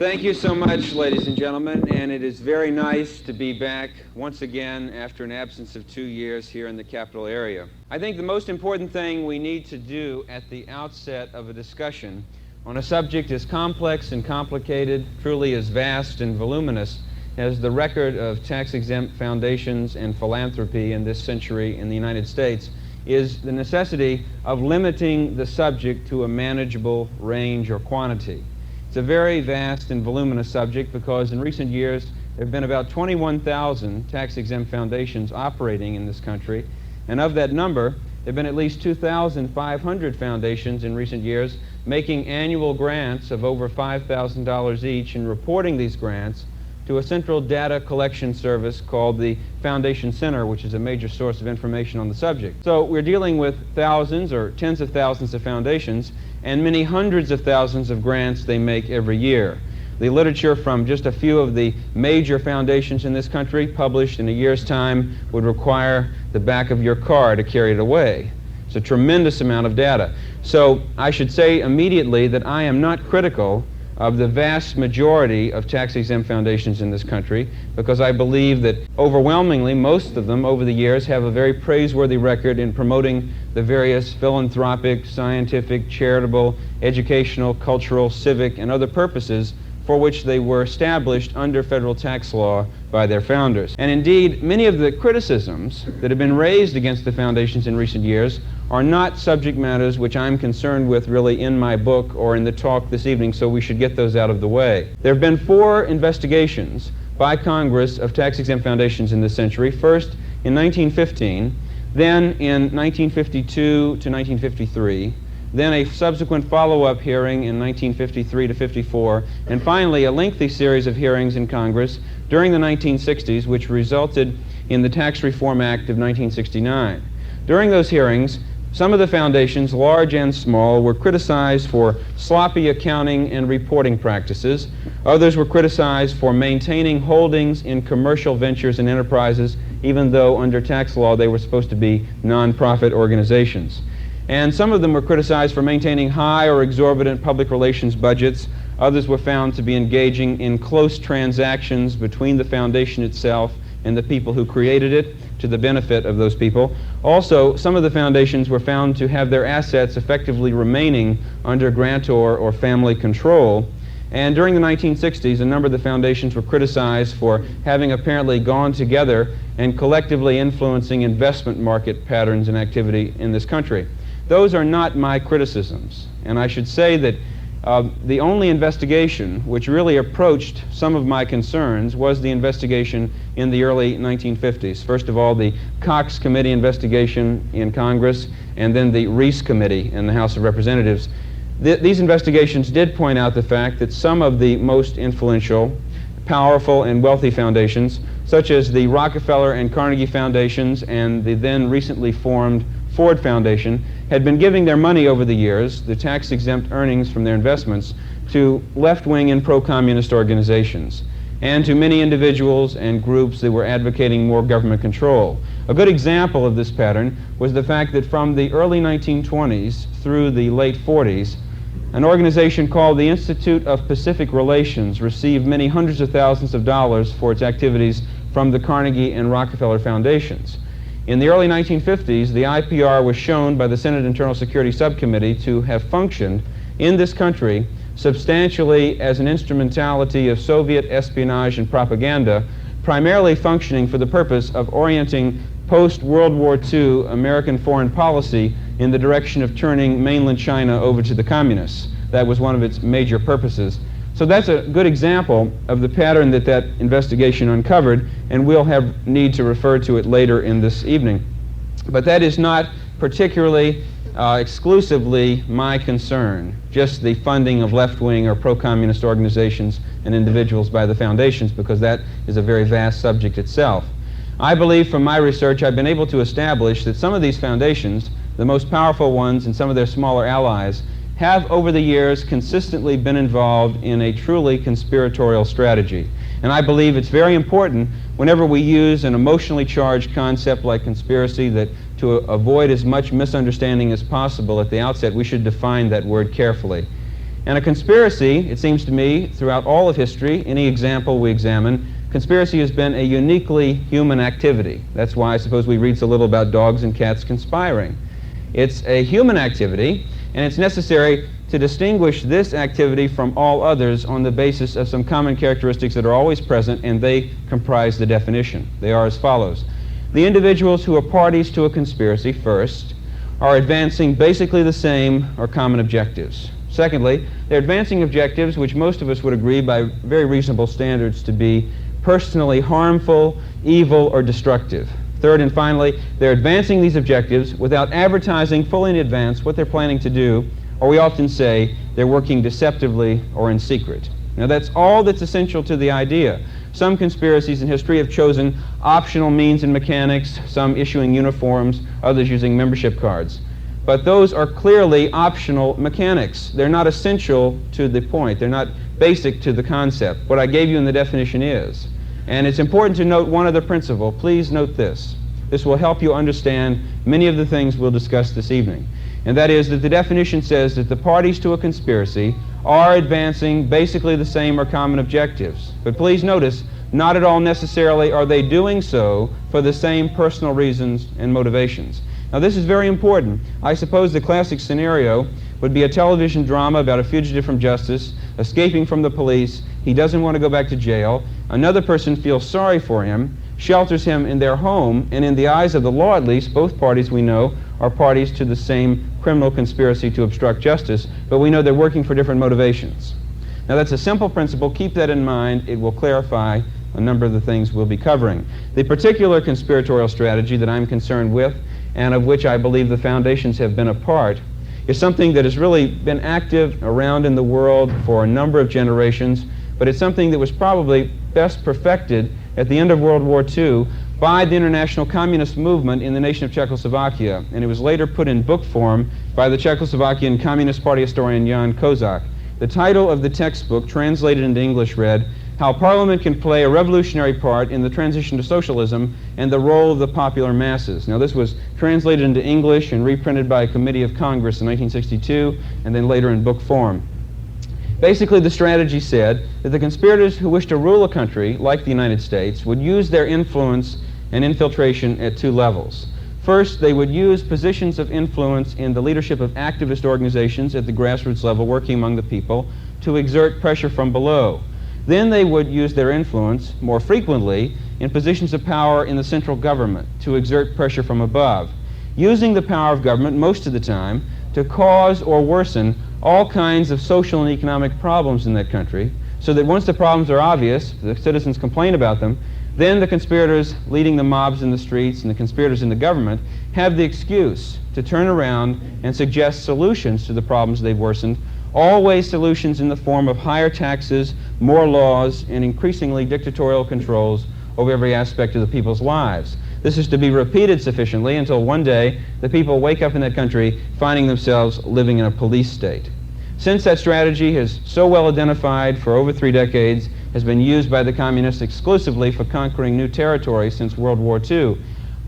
Thank you so much, ladies and gentlemen, and it is very nice to be back once again after an absence of 2 years here in the capital area. I think the most important thing we need to do at the outset of a discussion on a subject as complex and complicated, truly as vast and voluminous as the record of tax-exempt foundations and philanthropy in this century in the United States is the necessity of limiting the subject to a manageable range or quantity. It's a very vast and voluminous subject because in recent years there have been about 21,000 tax-exempt foundations operating in this country, and of that number there have been at least 2,500 foundations in recent years making annual grants of over $5,000 each and reporting these grants to a central data collection service called the Foundation Center, which is a major source of information on the subject. So we're dealing with thousands or tens of thousands of foundations and many hundreds of thousands of grants they make every year. The literature from just a few of the major foundations in this country, published in a year's time, would require the back of your car to carry it away. It's a tremendous amount of data. So I should say immediately that I am not critical of the vast majority of tax-exempt foundations in this country, because I believe that overwhelmingly most of them over the years have a very praiseworthy record in promoting the various philanthropic, scientific, charitable, educational, cultural, civic, and other purposes for which they were established under federal tax law by their founders. And indeed, many of the criticisms that have been raised against the foundations in recent years are not subject matters which I'm concerned with really in my book or in the talk this evening, so we should get those out of the way. There have been 4 investigations by Congress of tax-exempt foundations in this century, first in 1915, then in 1952 to 1953, then a subsequent follow-up hearing in 1953 to 54, and finally a lengthy series of hearings in Congress during the 1960s, which resulted in the Tax Reform Act of 1969. During those hearings, some of the foundations, large and small, were criticized for sloppy accounting and reporting practices. Others were criticized for maintaining holdings in commercial ventures and enterprises, even though under tax law they were supposed to be nonprofit organizations. And some of them were criticized for maintaining high or exorbitant public relations budgets. Others were found to be engaging in close transactions between the foundation itself and the people who created it to the benefit of those people. Also, some of the foundations were found to have their assets effectively remaining under grantor or family control. And during the 1960s, a number of the foundations were criticized for having apparently gone together and collectively influencing investment market patterns and activity in this country. Those are not my criticisms, and I should say that the only investigation which really approached some of my concerns was the investigation in the early 1950s. First of all, the Cox Committee investigation in Congress, and then the Reese Committee in the House of Representatives. These investigations did point out the fact that some of the most influential, powerful, and wealthy foundations, such as the Rockefeller and Carnegie Foundations and the then recently formed Ford Foundation, had been giving their money over the years, the tax-exempt earnings from their investments, to left-wing and pro-communist organizations, and to many individuals and groups that were advocating more government control. A good example of this pattern was the fact that from the early 1920s through the late 40s, an organization called the Institute of Pacific Relations received many hundreds of thousands of dollars for its activities from the Carnegie and Rockefeller Foundations. In the early 1950s, the IPR was shown by the Senate Internal Security Subcommittee to have functioned in this country substantially as an instrumentality of Soviet espionage and propaganda, primarily functioning for the purpose of orienting post-World War II American foreign policy in the direction of turning mainland China over to the communists. That was one of its major purposes. So that's a good example of the pattern that that investigation uncovered, and we'll need to refer to it later in this evening. But that is not particularly exclusively my concern, just the funding of left-wing or pro-communist organizations and individuals by the foundations, because that is a very vast subject itself. I believe from my research I've been able to establish that some of these foundations, the most powerful ones and some of their smaller allies, have over the years consistently been involved in a truly conspiratorial strategy. And I believe it's very important whenever we use an emotionally charged concept like conspiracy that to avoid as much misunderstanding as possible at the outset, we should define that word carefully. And a conspiracy, it seems to me, throughout all of history, any example we examine, conspiracy has been a uniquely human activity. That's why I suppose we read so little about dogs and cats conspiring. It's a human activity, and it's necessary to distinguish this activity from all others on the basis of some common characteristics that are always present, and they comprise the definition. They are as follows. The individuals who are parties to a conspiracy, first, are advancing basically the same or common objectives. Secondly, they're advancing objectives which most of us would agree by very reasonable standards to be personally harmful, evil, or destructive. Third and finally, they're advancing these objectives without advertising fully in advance what they're planning to do, or we often say they're working deceptively or in secret. Now that's all that's essential to the idea. Some conspiracies in history have chosen optional means and mechanics, some issuing uniforms, others using membership cards. But those are clearly optional mechanics. They're not essential to the point. They're not basic to the concept. What I gave you in the definition is. And it's important to note one other principle. Please note this. This will help you understand many of the things we'll discuss this evening. And that is that the definition says that the parties to a conspiracy are advancing basically the same or common objectives. But please notice, not at all necessarily are they doing so for the same personal reasons and motivations. Now this is very important. I suppose the classic scenario would be a television drama about a fugitive from justice, escaping from the police. He doesn't want to go back to jail. Another person feels sorry for him, shelters him in their home, and in the eyes of the law at least, both parties we know are parties to the same criminal conspiracy to obstruct justice, but we know they're working for different motivations. Now that's a simple principle. Keep that in mind. It will clarify a number of the things we'll be covering. The particular conspiratorial strategy that I'm concerned with, and of which I believe the foundations have been a part, is something that has really been active around in the world for a number of generations, but it's something that was probably best perfected at the end of World War II by the international communist movement in the nation of Czechoslovakia, and it was later put in book form by the Czechoslovakian Communist Party historian Jan Kozak. The title of the textbook, translated into English, read, How Parliament Can Play a Revolutionary Part in the Transition to Socialism and the Role of the Popular Masses. Now this was translated into English and reprinted by a committee of Congress in 1962, and then later in book form. Basically, the strategy said that the conspirators who wished to rule a country, like the United States, would use their influence and infiltration at two levels. First, they would use positions of influence in the leadership of activist organizations at the grassroots level, working among the people, to exert pressure from below. Then they would use their influence, more frequently, in positions of power in the central government, to exert pressure from above, using the power of government most of the time to cause or worsen all kinds of social and economic problems in that country, so that once the problems are obvious, the citizens complain about them, then the conspirators leading the mobs in the streets and the conspirators in the government have the excuse to turn around and suggest solutions to the problems they've worsened, always solutions in the form of higher taxes, more laws, and increasingly dictatorial controls over every aspect of the people's lives. This is to be repeated sufficiently until one day the people wake up in that country finding themselves living in a police state. Since that strategy is so well identified for over 3 decades, has been used by the communists exclusively for conquering new territory since World War II,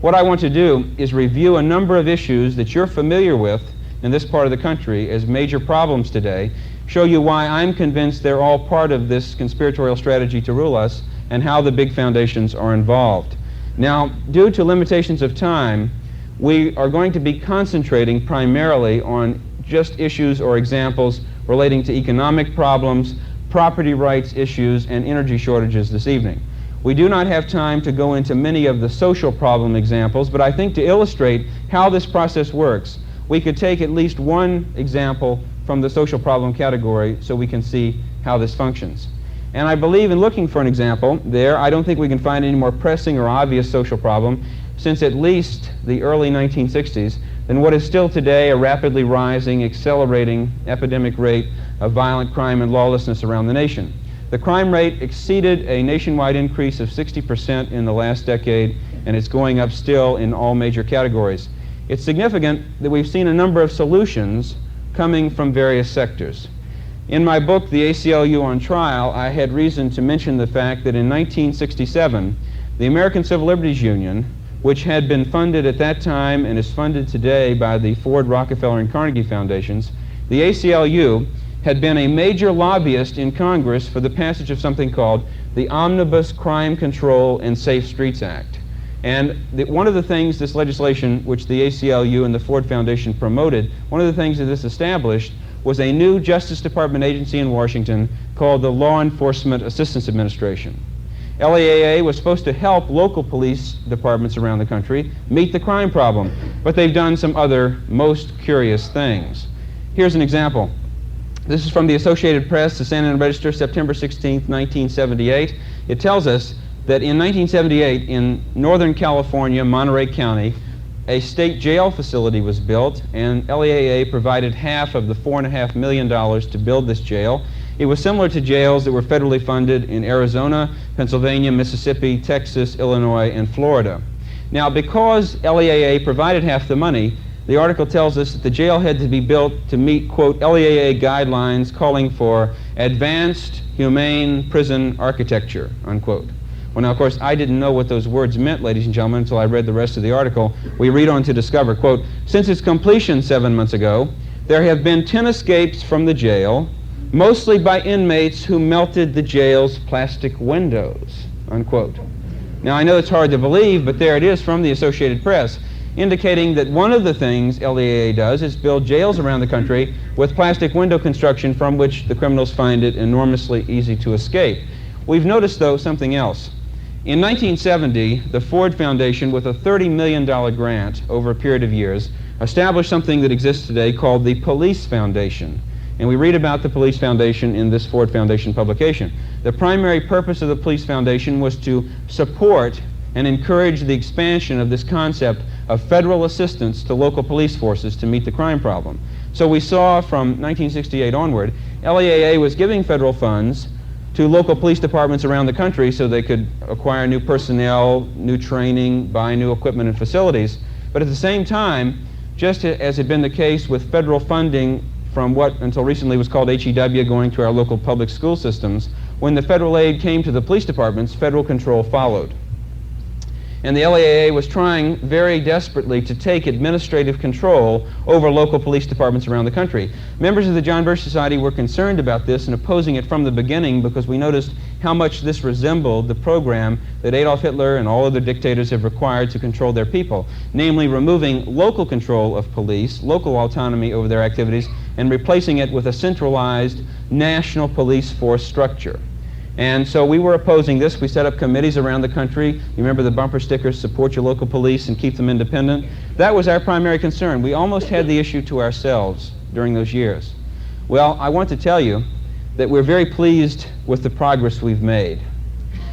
what I want to do is review a number of issues that you're familiar with in this part of the country as major problems today, show you why I'm convinced they're all part of this conspiratorial strategy to rule us, and how the big foundations are involved. Now, due to limitations of time, we are going to be concentrating primarily on just issues or examples relating to economic problems, property rights issues, and energy shortages this evening. We do not have time to go into many of the social problem examples, but I think to illustrate how this process works, we could take at least one example from the social problem category so we can see how this functions. And I believe in looking for an example there, I don't think we can find any more pressing or obvious social problem since at least the early 1960s than what is still today a rapidly rising, accelerating epidemic rate of violent crime and lawlessness around the nation. The crime rate exceeded a nationwide increase of 60% in the last decade, and it's going up still in all major categories. It's significant that we've seen a number of solutions coming from various sectors. In my book, The ACLU on Trial, I had reason to mention the fact that in 1967, the American Civil Liberties Union, which had been funded at that time and is funded today by the Ford, Rockefeller, and Carnegie Foundations, the ACLU had been a major lobbyist in Congress for the passage of something called the Omnibus Crime Control and Safe Streets Act. And one of the things this legislation, which the ACLU and the Ford Foundation promoted, one of the things that this established was a new Justice Department agency in Washington called the Law Enforcement Assistance Administration. LEAA was supposed to help local police departments around the country meet the crime problem, but they've done some other most curious things. Here's an example. This is from the Associated Press, the San Antonio Register, September 16, 1978. It tells us that in 1978, in Northern California, Monterey County, a state jail facility was built, and LEAA provided half of the $4.5 million to build this jail. It was similar to jails that were federally funded in Arizona, Pennsylvania, Mississippi, Texas, Illinois, and Florida. Now, because LEAA provided half the money, the article tells us that the jail had to be built to meet, quote, LEAA guidelines calling for advanced, humane prison architecture, unquote. Well, now, of course, I didn't know what those words meant, ladies and gentlemen, until I read the rest of the article. We read on to discover, quote, since its completion 7 months ago, there have been 10 escapes from the jail, mostly by inmates who melted the jail's plastic windows, unquote. Now, I know it's hard to believe, but there it is from the Associated Press, indicating that one of the things LEAA does is build jails around the country with plastic window construction from which the criminals find it enormously easy to escape. We've noticed, though, something else. In 1970, the Ford Foundation, with a $30 million grant over a period of years, established something that exists today called the Police Foundation. And we read about the Police Foundation in this Ford Foundation publication. The primary purpose of the Police Foundation was to support and encourage the expansion of this concept of federal assistance to local police forces to meet the crime problem. So we saw from 1968 onward, LEAA was giving federal funds to local police departments around the country so they could acquire new personnel, new training, buy new equipment and facilities. But at the same time, just as had been the case with federal funding from what until recently was called HEW going to our local public school systems, when the federal aid came to the police departments, federal control followed. And the LEAA was trying very desperately to take administrative control over local police departments around the country. Members of the John Birch Society were concerned about this and opposing it from the beginning because we noticed how much this resembled the program that Adolf Hitler and all other dictators have required to control their people, namely removing local control of police, local autonomy over their activities, and replacing it with a centralized national police force structure. And so we were opposing this. We set up committees around the country. You remember the bumper stickers, support your local police and keep them independent? That was our primary concern. We almost had the issue to ourselves during those years. Well, I want to tell you that we're very pleased with the progress we've made,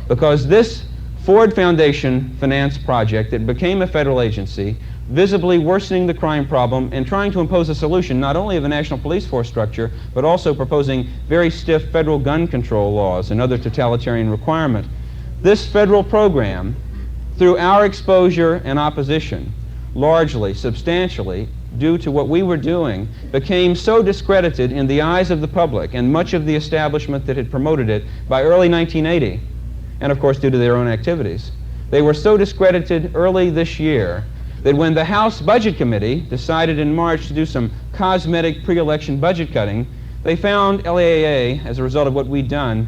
because this Ford Foundation finance project that became a federal agency, visibly worsening the crime problem and trying to impose a solution not only of a national police force structure, but also proposing very stiff federal gun control laws and other totalitarian requirements. This federal program, through our exposure and opposition, largely, substantially, due to what we were doing, became so discredited in the eyes of the public and much of the establishment that had promoted it by early 1980, and of course due to their own activities. They were so discredited early this year that when the House Budget Committee decided in March to do some cosmetic pre-election budget cutting, they found LEAA, as a result of what we'd done,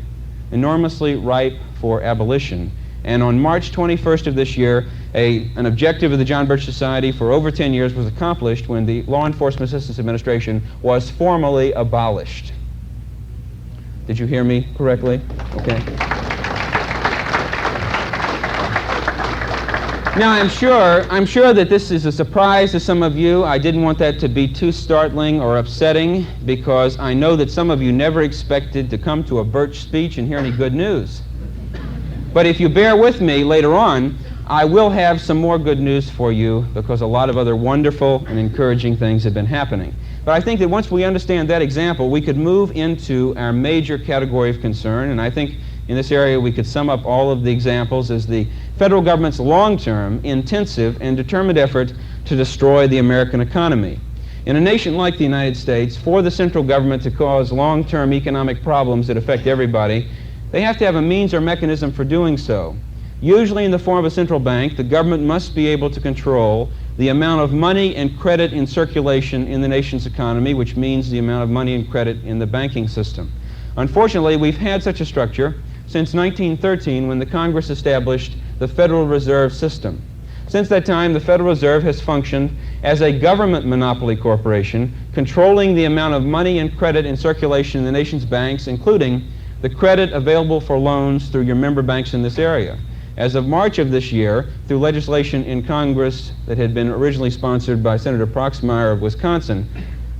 enormously ripe for abolition. And on March 21st of this year, an objective of the John Birch Society for over 10 years was accomplished when the Law Enforcement Assistance Administration was formally abolished. Did you hear me correctly? Okay. Now, I'm sure that this is a surprise to some of you. I didn't want that to be too startling or upsetting, because I know that some of you never expected to come to a Birch speech and hear any good news. But if you bear with me later on, I will have some more good news for you, because a lot of other wonderful and encouraging things have been happening. But I think that once we understand that example, we could move into our major category of concern, and I think in this area we could sum up all of the examples as the federal government's long-term, intensive, and determined effort to destroy the American economy. In a nation like the United States, for the central government to cause long-term economic problems that affect everybody, they have to have a means or mechanism for doing so. Usually in the form of a central bank, the government must be able to control the amount of money and credit in circulation in the nation's economy, which means the amount of money and credit in the banking system. Unfortunately, we've had such a structure since 1913, when the Congress established the Federal Reserve System. Since that time, the Federal Reserve has functioned as a government monopoly corporation, controlling the amount of money and credit in circulation in the nation's banks, including the credit available for loans through your member banks in this area. As of March of this year, through legislation in Congress that had been originally sponsored by Senator Proxmire of Wisconsin,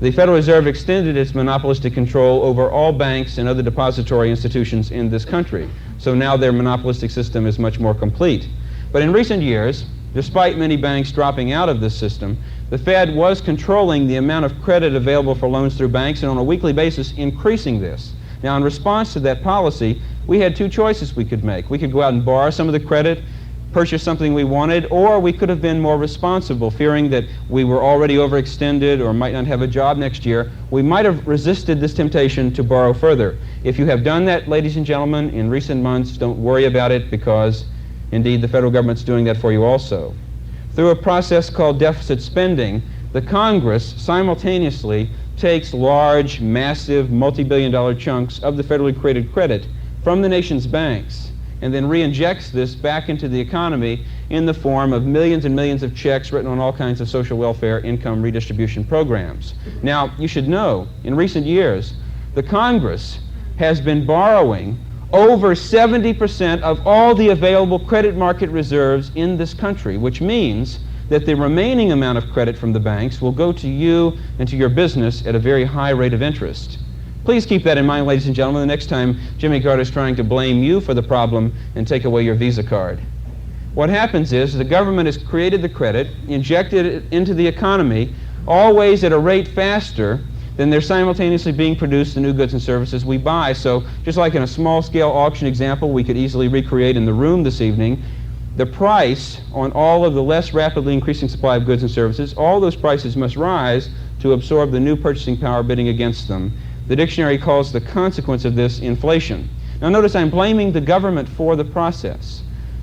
the Federal Reserve extended its monopolistic control over all banks and other depository institutions in this country. So now their monopolistic system is much more complete. But in recent years, despite many banks dropping out of this system, the Fed was controlling the amount of credit available for loans through banks and on a weekly basis increasing this. Now, in response to that policy, we had two choices we could make. We could go out and borrow some of the credit, purchase something we wanted, or we could have been more responsible, fearing that we were already overextended or might not have a job next year. We might have resisted this temptation to borrow further. If you have done that, ladies and gentlemen, in recent months, don't worry about it, because indeed the federal government's doing that for you also. Through a process called deficit spending, the Congress simultaneously takes large, massive, multi-billion-dollar chunks of the federally created credit from the nation's banks and then re-injects this back into the economy in the form of millions and millions of checks written on all kinds of social welfare income redistribution programs. Now, you should know, in recent years, the Congress has been borrowing over 70% of all the available credit market reserves in this country, which means that the remaining amount of credit from the banks will go to you and to your business at a very high rate of interest. Please keep that in mind, ladies and gentlemen, the next time Jimmy Carter is trying to blame you for the problem and take away your Visa card. What happens is the government has created the credit, injected it into the economy, always at a rate faster than they're simultaneously being produced the new goods and services we buy. So just like in a small-scale auction example we could easily recreate in the room this evening, the price on all of the less rapidly increasing supply of goods and services, all those prices must rise to absorb the new purchasing power bidding against them. The dictionary calls the consequence of this inflation. Now notice I'm blaming the government for the process.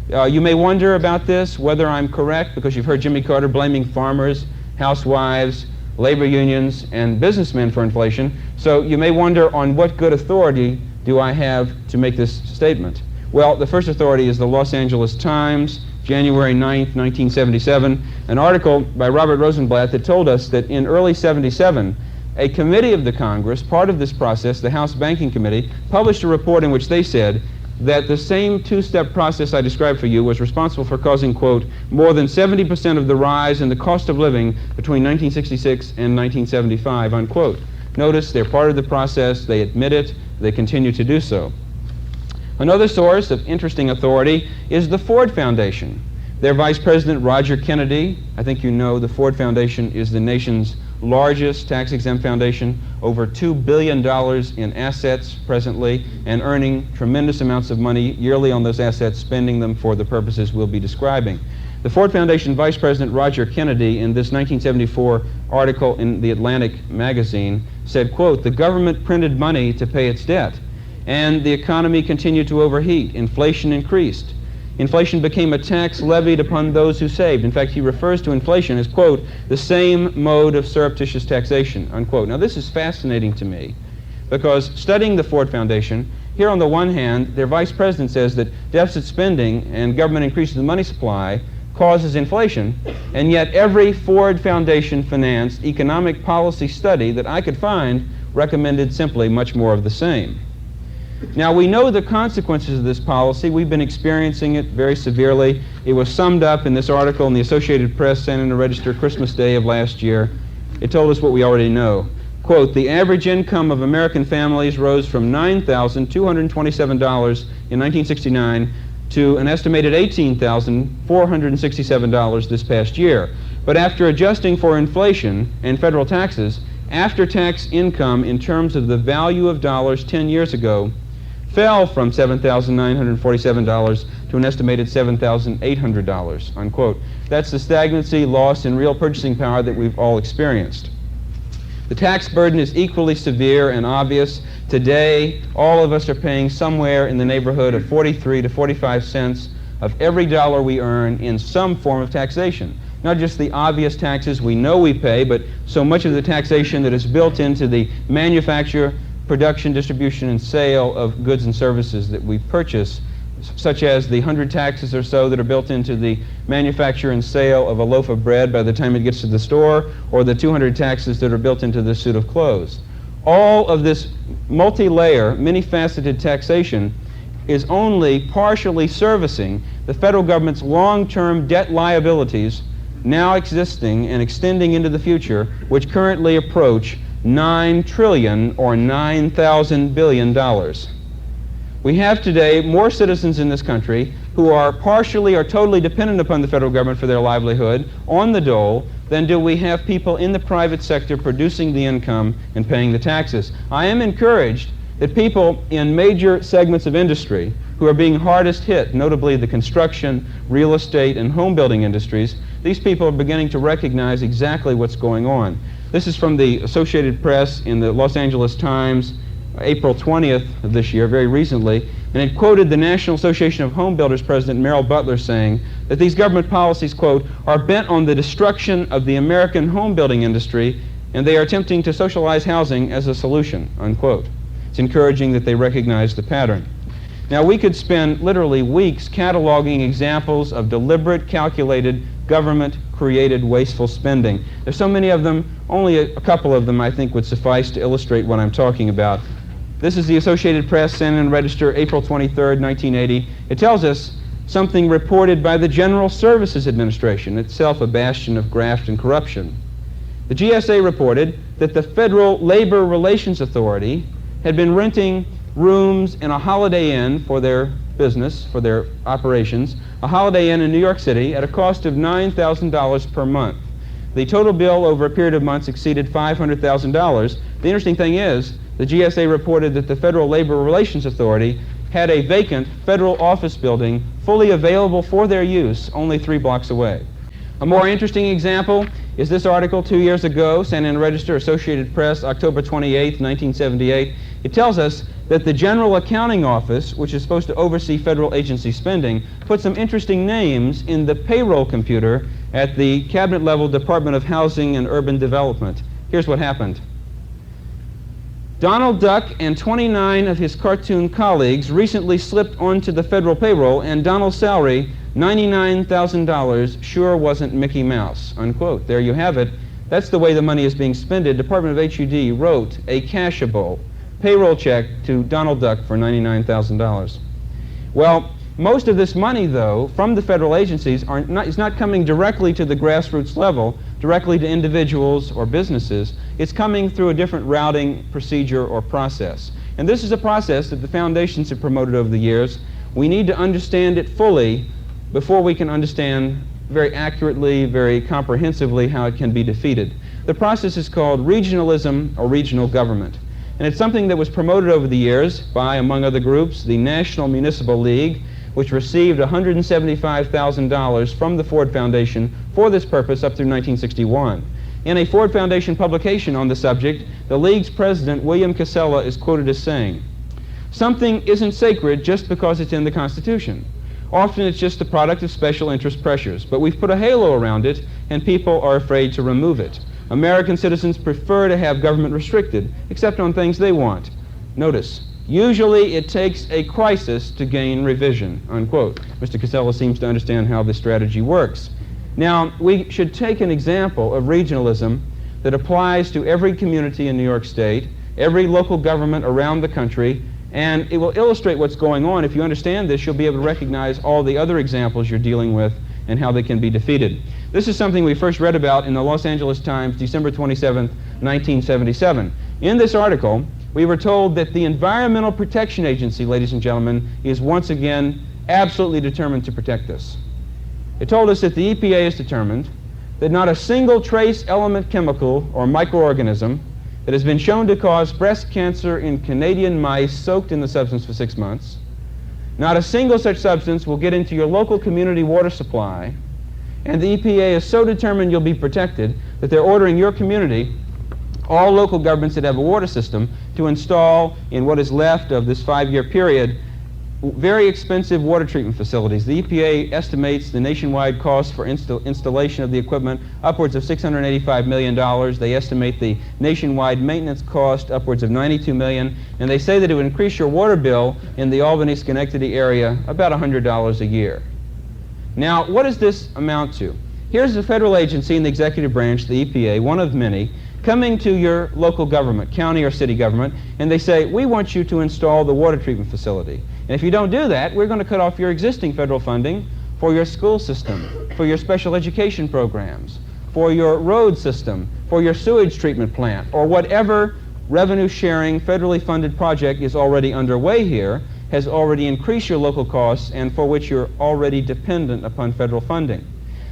You may wonder about this, whether I'm correct, because you've heard Jimmy Carter blaming farmers, housewives, labor unions, and businessmen for inflation. So you may wonder, on what good authority do I have to make this statement? Well, the first authority is the Los Angeles Times, January 9th, 1977, an article by Robert Rosenblatt that told us that in early '77, a committee of the Congress, part of this process, the House Banking Committee, published a report in which they said that the same two-step process I described for you was responsible for causing, quote, more than 70% of the rise in the cost of living between 1966 and 1975, unquote. Notice they're part of the process, they admit it, they continue to do so. Another source of interesting authority is the Ford Foundation. Their Vice President, Roger Kennedy, I think you know the Ford Foundation is the nation's largest tax-exempt foundation, over $2 billion in assets presently, and earning tremendous amounts of money yearly on those assets, spending them for the purposes we'll be describing. The Ford Foundation Vice President Roger Kennedy, in this 1974 article in the Atlantic magazine, said, quote, the government printed money to pay its debt, and the economy continued to overheat. Inflation increased. Inflation became a tax levied upon those who saved. In fact, he refers to inflation as, quote, the same mode of surreptitious taxation, unquote. Now, this is fascinating to me because studying the Ford Foundation, here on the one hand, their vice president says that deficit spending and government increases the money supply causes inflation, and yet every Ford Foundation-financed economic policy study that I could find recommended simply much more of the same. Now, we know the consequences of this policy. We've been experiencing it very severely. It was summed up in this article in the Associated Press, Santa Ana Register, Christmas Day of last year. It told us what we already know. Quote, the average income of American families rose from $9,227 in 1969 to an estimated $18,467 this past year. But after adjusting for inflation and federal taxes, after-tax income in terms of the value of dollars 10 years ago fell from $7,947 to an estimated $7,800, unquote. That's the stagnancy, loss in real purchasing power that we've all experienced. The tax burden is equally severe and obvious. Today, all of us are paying somewhere in the neighborhood of 43 to 45 cents of every dollar we earn in some form of taxation. not just the obvious taxes we know we pay, but so much of the taxation that is built into the manufacture, production, distribution, and sale of goods and services that we purchase, such as the 100 taxes or so that are built into the manufacture and sale of a loaf of bread by the time it gets to the store, or the 200 taxes that are built into the suit of clothes. All of this multi-layer, many-faceted taxation is only partially servicing the federal government's long-term debt liabilities now existing and extending into the future, which currently approach $9 trillion or $9,000 billion. We have today more citizens in this country who are partially or totally dependent upon the federal government for their livelihood on the dole than do we have people in the private sector producing the income and paying the taxes. I am encouraged that people in major segments of industry who are being hardest hit, notably the construction, real estate, and home building industries, these people are beginning to recognize exactly what's going on. This is from the Associated Press in the Los Angeles Times, April 20th of this year, very recently, and it quoted the National Association of Home Builders President Merrill Butler saying that these government policies, quote, are bent on the destruction of the American home building industry, and they are attempting to socialize housing as a solution, unquote. It's encouraging that they recognize the pattern. Now, we could spend literally weeks cataloging examples of deliberate, calculated, government-created wasteful spending. There's so many of them, only a couple of them I think would suffice to illustrate what I'm talking about. This is the Associated Press, San Antonio Register, April 23rd, 1980. It tells us something reported by the General Services Administration, itself a bastion of graft and corruption. The GSA reported that the Federal Labor Relations Authority had been renting rooms in a Holiday Inn for their business, for their operations, a Holiday Inn in New York City at a cost of $9,000 per month. The total bill over a period of months exceeded $500,000. The interesting thing is, the GSA reported that the Federal Labor Relations Authority had a vacant federal office building fully available for their use only 3 blocks away. A more interesting example is this article 2 years ago, San Antonio Register, Associated Press, October 28, 1978. It tells us that the General Accounting Office, which is supposed to oversee federal agency spending, put some interesting names in the payroll computer at the cabinet-level Department of Housing and Urban Development. Here's what happened. Donald Duck and 29 of his cartoon colleagues recently slipped onto the federal payroll, and Donald's salary, $99,000, sure wasn't Mickey Mouse, unquote. There you have it. That's the way the money is being spent. Department of HUD wrote a cashable payroll check to Donald Duck for $99,000. Well, most of this money, though, from the federal agencies is not coming directly to the grassroots level, directly to individuals or businesses. It's coming through a different routing procedure or process. And this is a process that the foundations have promoted over the years. We need to understand it fully before we can understand very accurately, very comprehensively how it can be defeated. The process is called regionalism or regional government. And it's something that was promoted over the years by, among other groups, the National Municipal League, which received $175,000 from the Ford Foundation for this purpose up through 1961. In a Ford Foundation publication on the subject, the League's president, William Casella, is quoted as saying, "Something isn't sacred just because it's in the Constitution. Often it's just the product of special interest pressures, but we've put a halo around it and people are afraid to remove it. American citizens prefer to have government restricted, except on things they want. Notice, usually it takes a crisis to gain revision," unquote. Mr. Casella seems to understand how this strategy works. Now, we should take an example of regionalism that applies to every community in New York State, every local government around the country, and it will illustrate what's going on. If you understand this, you'll be able to recognize all the other examples you're dealing with and how they can be defeated. This is something we first read about in the Los Angeles Times, December 27, 1977. In this article, we were told that the Environmental Protection Agency, ladies and gentlemen, is once again absolutely determined to protect us. It told us that the EPA is determined that not a single trace element chemical or microorganism that has been shown to cause breast cancer in Canadian mice soaked in the substance for 6 months, not a single such substance will get into your local community water supply, and the EPA is so determined you'll be protected that they're ordering your community, all local governments that have a water system, to install in what is left of this 5-year period very expensive water treatment facilities. The EPA estimates the nationwide cost for installation of the equipment upwards of $685 million. They estimate the nationwide maintenance cost upwards of $92 million, and they say that it would increase your water bill in the Albany-Schenectady area about $100 a year. Now, what does this amount to? Here's a federal agency in the executive branch, the EPA, one of many, coming to your local government, county or city government, and they say, we want you to install the water treatment facility. And if you don't do that, we're going to cut off your existing federal funding for your school system, for your special education programs, for your road system, for your sewage treatment plant, or whatever revenue-sharing, federally funded project is already underway here, has already increased your local costs, and for which you're already dependent upon federal funding.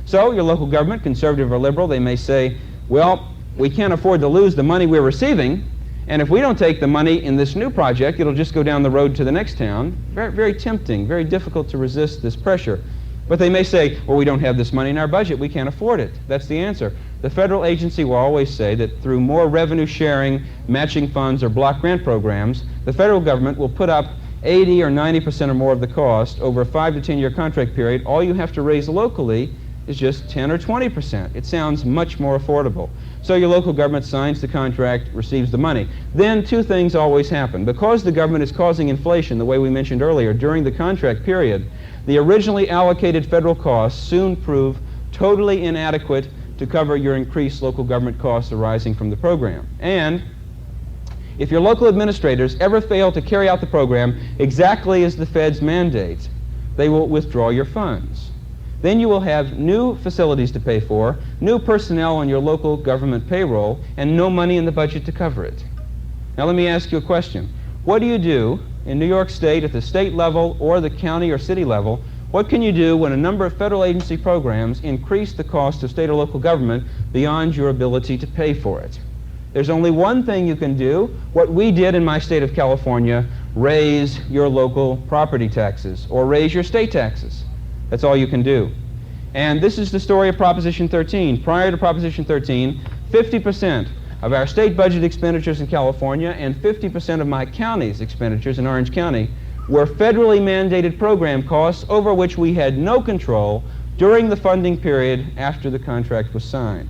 So your local government, conservative or liberal, they may say, well, we can't afford to lose the money we're receiving, and if we don't take the money in this new project, it'll just go down the road to the next town. Very, very tempting, very difficult to resist this pressure. But they may say, well, we don't have this money in our budget, we can't afford it. That's the answer. The federal agency will always say that through more revenue sharing, matching funds, or block grant programs, the federal government will put up 80 or 90% or more of the cost over a 5 to 10 year contract period. All you have to raise locally is just 10 or 20%. It sounds much more affordable. So your local government signs the contract, receives the money. Then two things always happen. Because the government is causing inflation, the way we mentioned earlier, during the contract period, the originally allocated federal costs soon prove totally inadequate to cover your increased local government costs arising from the program. And if your local administrators ever fail to carry out the program exactly as the feds mandate, they will withdraw your funds. Then you will have new facilities to pay for, new personnel on your local government payroll, and no money in the budget to cover it. Now let me ask you a question. What do you do in New York State at the state level or the county or city level? What can you do when a number of federal agency programs increase the cost of state or local government beyond your ability to pay for it? There's only one thing you can do. What we did in my state of California, raise your local property taxes or raise your state taxes. That's all you can do. And this is the story of Proposition 13. Prior to Proposition 13, 50% of our state budget expenditures in California and 50% of my county's expenditures in Orange County were federally mandated program costs over which we had no control during the funding period after the contract was signed.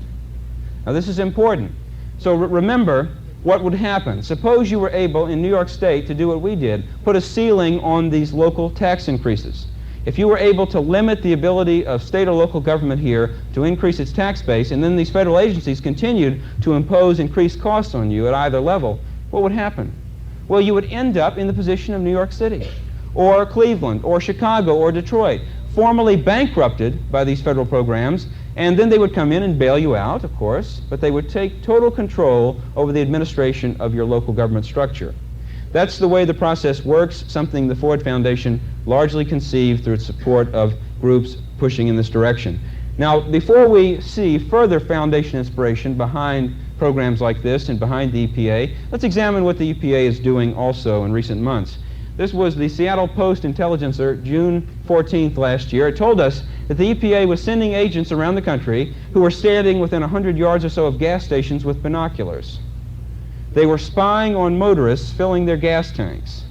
Now this is important. So remember what would happen. Suppose you were able in New York State to do what we did, put a ceiling on these local tax increases. If you were able to limit the ability of state or local government here to increase its tax base, and then these federal agencies continued to impose increased costs on you at either level, what would happen? Well, you would end up in the position of New York City, or Cleveland, or Chicago, or Detroit, formally bankrupted by these federal programs, and then they would come in and bail you out, of course, but they would take total control over the administration of your local government structure. That's the way the process works, something the Ford Foundation largely conceived through its support of groups pushing in this direction. Now, before we see further foundation inspiration behind programs like this and behind the EPA, let's examine what the EPA is doing also in recent months. This was the Seattle Post-Intelligencer, June 14th last year. It told us that the EPA was sending agents around the country who were standing within 100 yards or so of gas stations with binoculars. They were spying on motorists filling their gas tanks.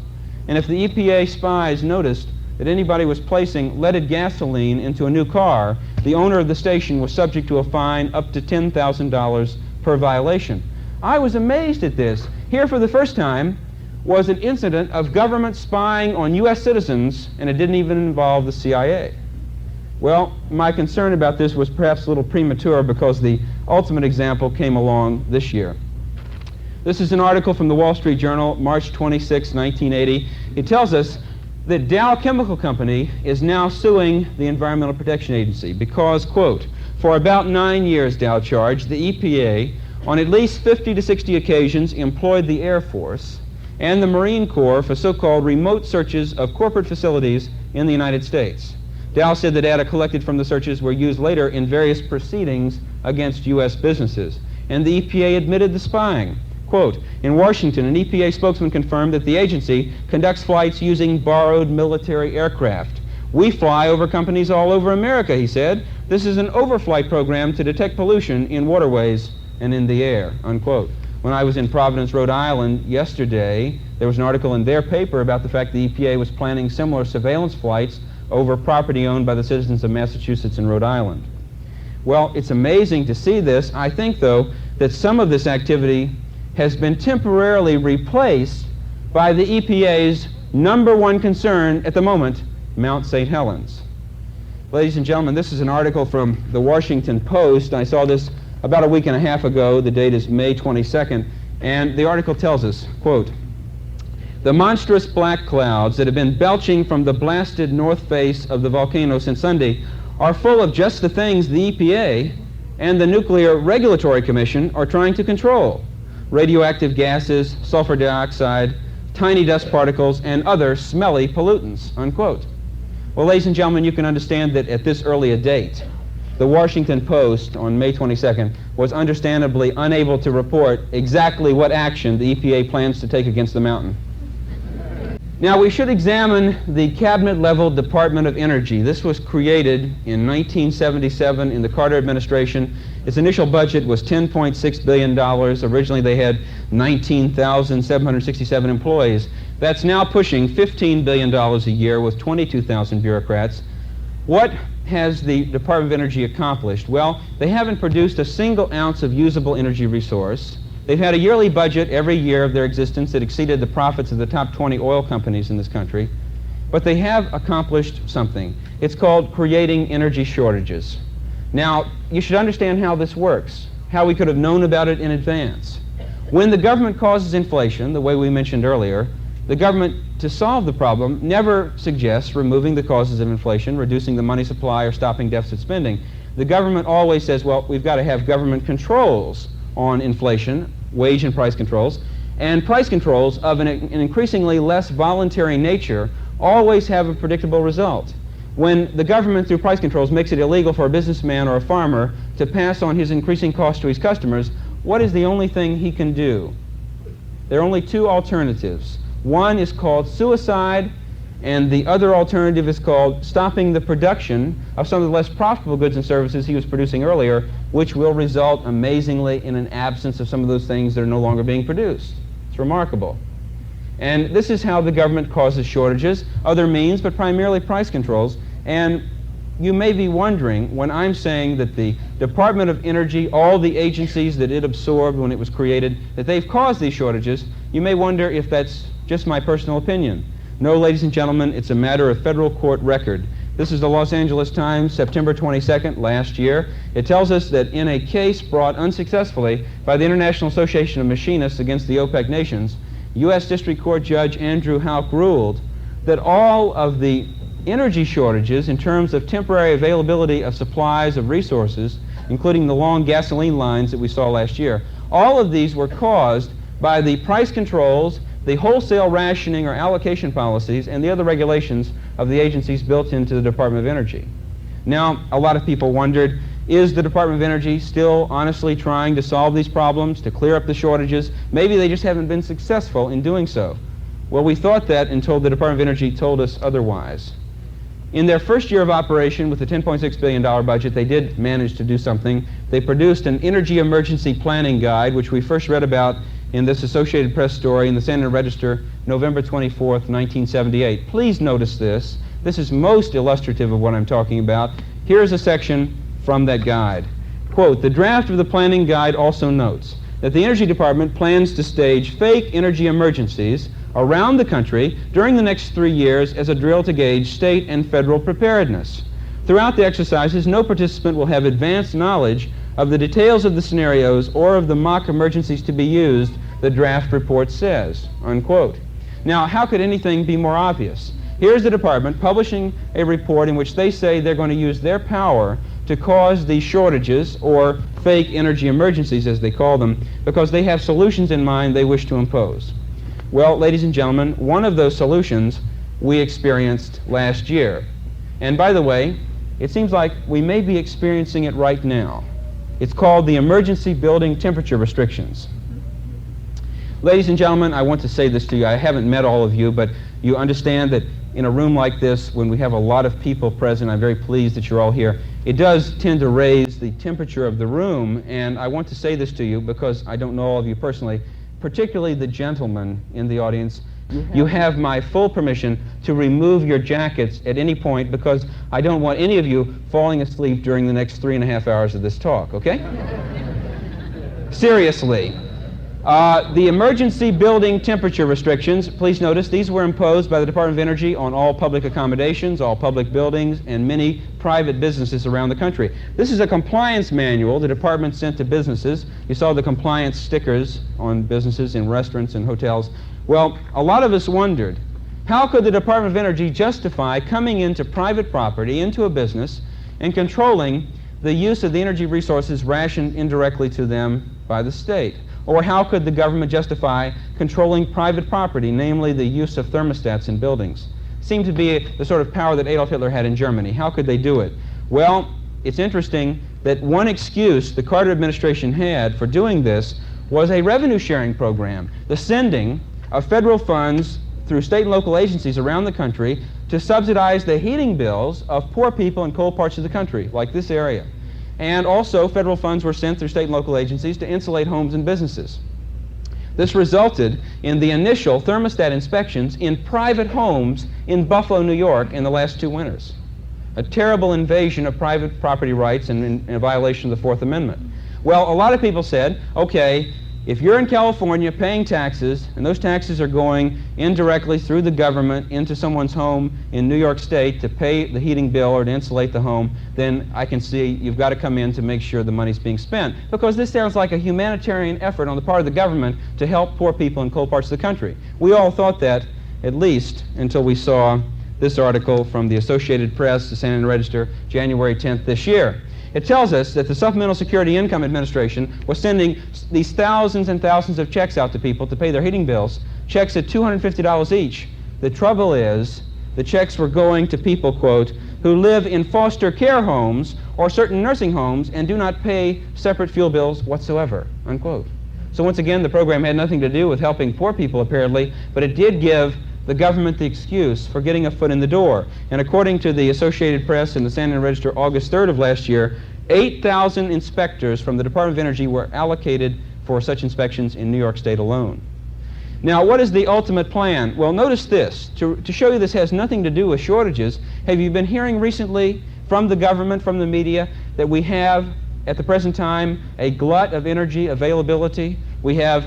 And if the EPA spies noticed that anybody was placing leaded gasoline into a new car, the owner of the station was subject to a fine up to $10,000 per violation. I was amazed at this. Here for the first time was an incident of government spying on U.S. citizens, and it didn't even involve the CIA. Well, my concern about this was perhaps a little premature because the ultimate example came along this year. This is an article from the Wall Street Journal, March 26, 1980. It tells us that Dow Chemical Company is now suing the Environmental Protection Agency because, quote, for about 9 years, Dow charged, the EPA on at least 50 to 60 occasions employed the Air Force and the Marine Corps for so-called remote searches of corporate facilities in the United States. Dow said the data collected from the searches were used later in various proceedings against U.S. businesses. And the EPA admitted the spying. Quote, in Washington, an EPA spokesman confirmed that the agency conducts flights using borrowed military aircraft. We fly over companies all over America, he said. This is an overflight program to detect pollution in waterways and in the air, unquote. When I was in Providence, Rhode Island yesterday, there was an article in their paper about the fact the EPA was planning similar surveillance flights over property owned by the citizens of Massachusetts and Rhode Island. Well, it's amazing to see this. I think, though, that some of this activity has been temporarily replaced by the EPA's #1 concern at the moment, Mount St. Helens. Ladies and gentlemen, this is an article from the Washington Post. I saw this about a week and a half ago. The date is May 22nd. And the article tells us, quote, "The monstrous black clouds that have been belching from the blasted north face of the volcano since Sunday are full of just the things the EPA and the Nuclear Regulatory Commission are trying to control: radioactive gases, sulfur dioxide, tiny dust particles, and other smelly pollutants," unquote. Well, ladies and gentlemen, you can understand that at this early a date, the Washington Post on May 22nd was understandably unable to report exactly what action the EPA plans to take against the mountain. Now, we should examine the cabinet-level Department of Energy. This was created in 1977 in the Carter administration. Its initial budget was $10.6 billion. Originally, they had 19,767 employees. That's now pushing $15 billion a year with 22,000 bureaucrats. What has the Department of Energy accomplished? Well, they haven't produced a single ounce of usable energy resource. They've had a yearly budget every year of their existence that exceeded the profits of the top 20 oil companies in this country. But they have accomplished something. It's called creating energy shortages. Now, you should understand how this works, how we could have known about it in advance. When the government causes inflation, the way we mentioned earlier, the government, to solve the problem, never suggests removing the causes of inflation, reducing the money supply, or stopping deficit spending. The government always says, well, we've got to have government controls on inflation, wage and price controls, and price controls of an increasingly less voluntary nature always have a predictable result. When the government, through price controls, makes it illegal for a businessman or a farmer to pass on his increasing cost to his customers, what is the only thing he can do? There are only two alternatives. One is called suicide, and the other alternative is called stopping the production of some of the less profitable goods and services he was producing earlier, which will result, amazingly, in an absence of some of those things that are no longer being produced. It's remarkable. And this is how the government causes shortages, other means, but primarily price controls. And you may be wondering, when I'm saying that the Department of Energy, all the agencies that it absorbed when it was created, that they've caused these shortages, you may wonder if that's just my personal opinion. No, ladies and gentlemen, it's a matter of federal court record. This is the Los Angeles Times, September 22nd, last year. It tells us that in a case brought unsuccessfully by the International Association of Machinists against the OPEC nations, U.S. District Court Judge Andrew Houck ruled that all of the energy shortages in terms of temporary availability of supplies of resources, including the long gasoline lines that we saw last year, all of these were caused by the price controls, the wholesale rationing or allocation policies, and the other regulations of the agencies built into the Department of Energy. Now, a lot of people wondered, is the Department of Energy still honestly trying to solve these problems, to clear up the shortages? Maybe they just haven't been successful in doing so. Well, we thought that until the Department of Energy told us otherwise. In their first year of operation with the $10.6 billion budget, they did manage to do something. They produced an energy emergency planning guide, which we first read about in this Associated Press story in the San Antonio Register, November 24th, 1978. Please notice this. This is most illustrative of what I'm talking about. Here's a section from that guide. Quote, "The draft of the planning guide also notes that the Energy Department plans to stage fake energy emergencies around the country during the next 3 years as a drill to gauge state and federal preparedness. Throughout the exercises, no participant will have advanced knowledge of the details of the scenarios or of the mock emergencies to be used, the draft report says," unquote. Now, how could anything be more obvious? Here's the department publishing a report in which they say they're going to use their power to cause these shortages, or fake energy emergencies as they call them, because they have solutions in mind they wish to impose. Well, ladies and gentlemen, one of those solutions we experienced last year. And by the way, it seems like we may be experiencing it right now. It's called the Emergency Building Temperature Restrictions. Ladies and gentlemen, I want to say this to you. I haven't met all of you, but you understand that in a room like this, when we have a lot of people present, I'm very pleased that you're all here, it does tend to raise the temperature of the room, and I want to say this to you because I don't know all of you personally, particularly the gentlemen in the audience. You have my full permission to remove your jackets at any point because I don't want any of you falling asleep during the next 3.5 hours of this talk, okay? Seriously. The emergency building temperature restrictions, please notice, these were imposed by the Department of Energy on all public accommodations, all public buildings, and many private businesses around the country. This is a compliance manual the department sent to businesses. You saw the compliance stickers on businesses in restaurants and hotels. Well, a lot of us wondered, how could the Department of Energy justify coming into private property, into a business, and controlling the use of the energy resources rationed indirectly to them by the state? Or how could the government justify controlling private property, namely the use of thermostats in buildings? Seemed to be the sort of power that Adolf Hitler had in Germany. How could they do it? Well, it's interesting that one excuse the Carter administration had for doing this was a revenue-sharing program, the sending of federal funds through state and local agencies around the country to subsidize the heating bills of poor people in cold parts of the country, like this area. And also, federal funds were sent through state and local agencies to insulate homes and businesses. This resulted in the initial thermostat inspections in private homes in Buffalo, New York in the last 2 winters. A terrible invasion of private property rights and in violation of the Fourth Amendment. Well, a lot of people said, okay, if you're in California paying taxes, and those taxes are going indirectly through the government into someone's home in New York State to pay the heating bill or to insulate the home, then I can see you've got to come in to make sure the money's being spent. Because this sounds like a humanitarian effort on the part of the government to help poor people in cold parts of the country. We all thought that, at least until we saw this article from the Associated Press, the San Antonio Register, January 10th this year. It tells us that the Supplemental Security Income Administration was sending these thousands and thousands of checks out to people to pay their heating bills, checks at $250 each. The trouble is, the checks were going to people, quote, who live in foster care homes or certain nursing homes and do not pay separate fuel bills whatsoever, unquote. So once again, the program had nothing to do with helping poor people, apparently, but it did give the government the excuse for getting a foot in the door. And according to the Associated Press and the San Antonio Register, August 3rd of last year, 8,000 inspectors from the Department of Energy were allocated for such inspections in New York State alone. Now, what is the ultimate plan? Well, notice this. To show you this has nothing to do with shortages, have you been hearing recently from the government, from the media, that we have, at the present time, a glut of energy availability? We have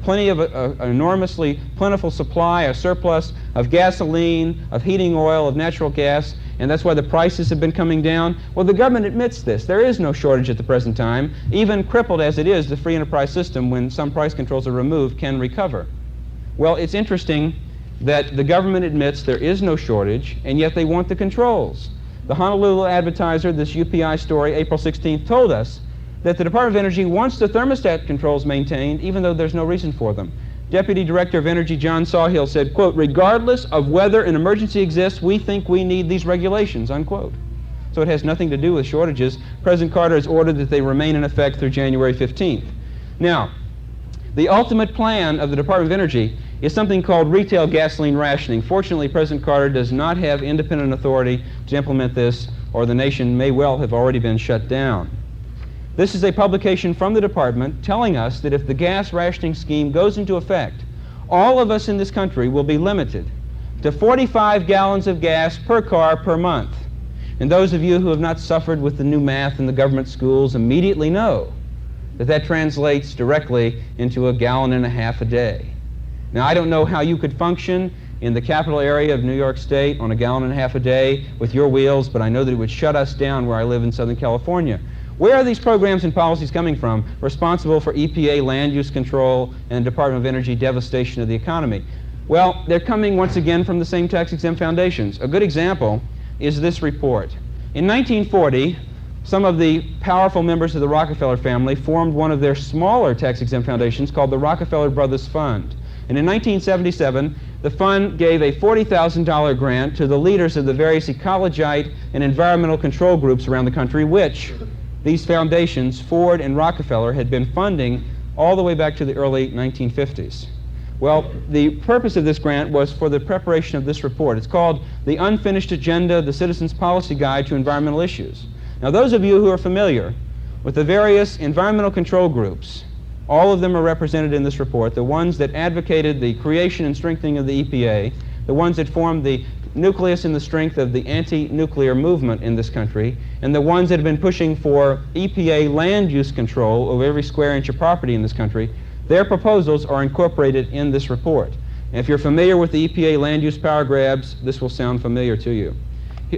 plenty of an enormously plentiful supply, a surplus of gasoline, of heating oil, of natural gas, and that's why the prices have been coming down. Well, the government admits this. There is no shortage at the present time. Even crippled as it is, the free enterprise system, when some price controls are removed, can recover. Well, it's interesting that the government admits there is no shortage, and yet they want the controls. The Honolulu Advertiser, this UPI story, April 16th, told us that the Department of Energy wants the thermostat controls maintained, even though there's no reason for them. Deputy Director of Energy John Sawhill said, quote, regardless of whether an emergency exists, we think we need these regulations, unquote. So it has nothing to do with shortages. President Carter has ordered that they remain in effect through January 15th. Now, the ultimate plan of the Department of Energy is something called retail gasoline rationing. Fortunately, President Carter does not have independent authority to implement this, or the nation may well have already been shut down. This is a publication from the department telling us that if the gas rationing scheme goes into effect, all of us in this country will be limited to 45 gallons of gas per car per month. And those of you who have not suffered with the new math in the government schools immediately know that that translates directly into 1.5 gallons a day. Now, I don't know how you could function in the capital area of New York State on 1.5 gallons a day with your wheels, but I know that it would shut us down where I live in Southern California. Where are these programs and policies coming from responsible for EPA land use control and Department of Energy devastation of the economy? Well, they're coming once again from the same tax-exempt foundations. A good example is this report. In 1940, some of the powerful members of the Rockefeller family formed one of their smaller tax-exempt foundations called the Rockefeller Brothers Fund. And in 1977, the fund gave a $40,000 grant to the leaders of the various ecologite and environmental control groups around the country, which these foundations, Ford and Rockefeller, had been funding all the way back to the early 1950s. Well, the purpose of this grant was for the preparation of this report. It's called The Unfinished Agenda, the Citizens' Policy Guide to Environmental Issues. Now, those of you who are familiar with the various environmental control groups, all of them are represented in this report, the ones that advocated the creation and strengthening of the EPA, the ones that formed the nucleus and the strength of the anti-nuclear movement in this country, and the ones that have been pushing for EPA land use control over every square inch of property in this country. Their proposals are incorporated in this report. And if you're familiar with the EPA land use power grabs, this will sound familiar to you.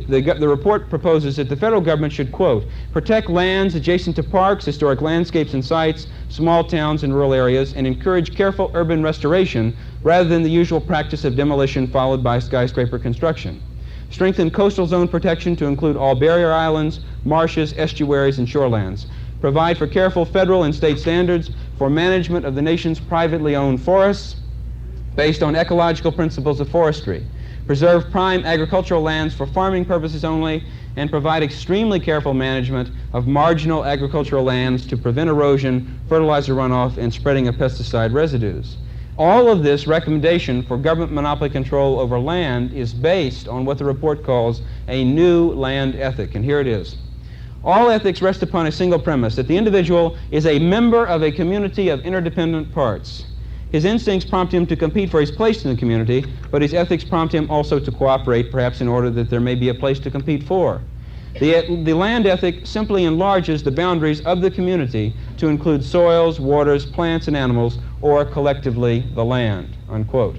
The report proposes that the federal government should, quote, protect lands adjacent to parks, historic landscapes and sites, small towns and rural areas, and encourage careful urban restoration rather than the usual practice of demolition followed by skyscraper construction. Strengthen coastal zone protection to include all barrier islands, marshes, estuaries, and shorelands. Provide for careful federal and state standards for management of the nation's privately owned forests based on ecological principles of forestry. Preserve prime agricultural lands for farming purposes only, and provide extremely careful management of marginal agricultural lands to prevent erosion, fertilizer runoff, and spreading of pesticide residues. All of this recommendation for government monopoly control over land is based on what the report calls a new land ethic, and here it is. All ethics rest upon a single premise, that the individual is a member of a community of interdependent parts. His instincts prompt him to compete for his place in the community, but his ethics prompt him also to cooperate, perhaps in order that there may be a place to compete for. The land ethic simply enlarges the boundaries of the community to include soils, waters, plants, and animals, or collectively the land, unquote.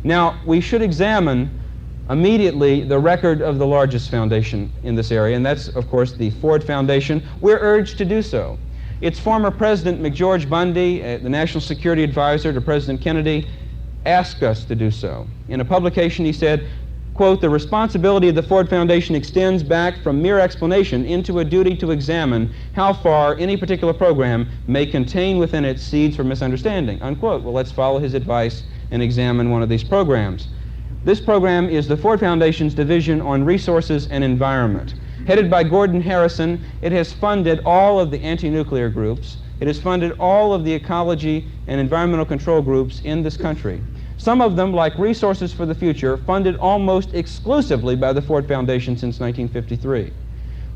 Now, we should examine immediately the record of the largest foundation in this area, and that's, of course, the Ford Foundation. We're urged to do so. Its former president, McGeorge Bundy, the national security advisor to President Kennedy, asked us to do so. In a publication, he said, quote, the responsibility of the Ford Foundation extends back from mere explanation into a duty to examine how far any particular program may contain within it seeds for misunderstanding, unquote. Well, let's follow his advice and examine one of these programs. This program is the Ford Foundation's Division on Resources and Environment. Headed by Gordon Harrison, it has funded all of the anti-nuclear groups. It has funded all of the ecology and environmental control groups in this country. Some of them, like Resources for the Future, funded almost exclusively by the Ford Foundation since 1953.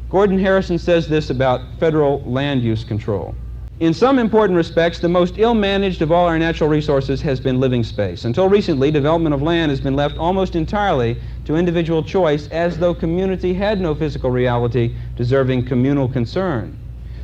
Gordon Harrison says this about federal land use control. In some important respects, the most ill-managed of all our natural resources has been living space. Until recently, development of land has been left almost entirely to individual choice, as though community had no physical reality deserving communal concern.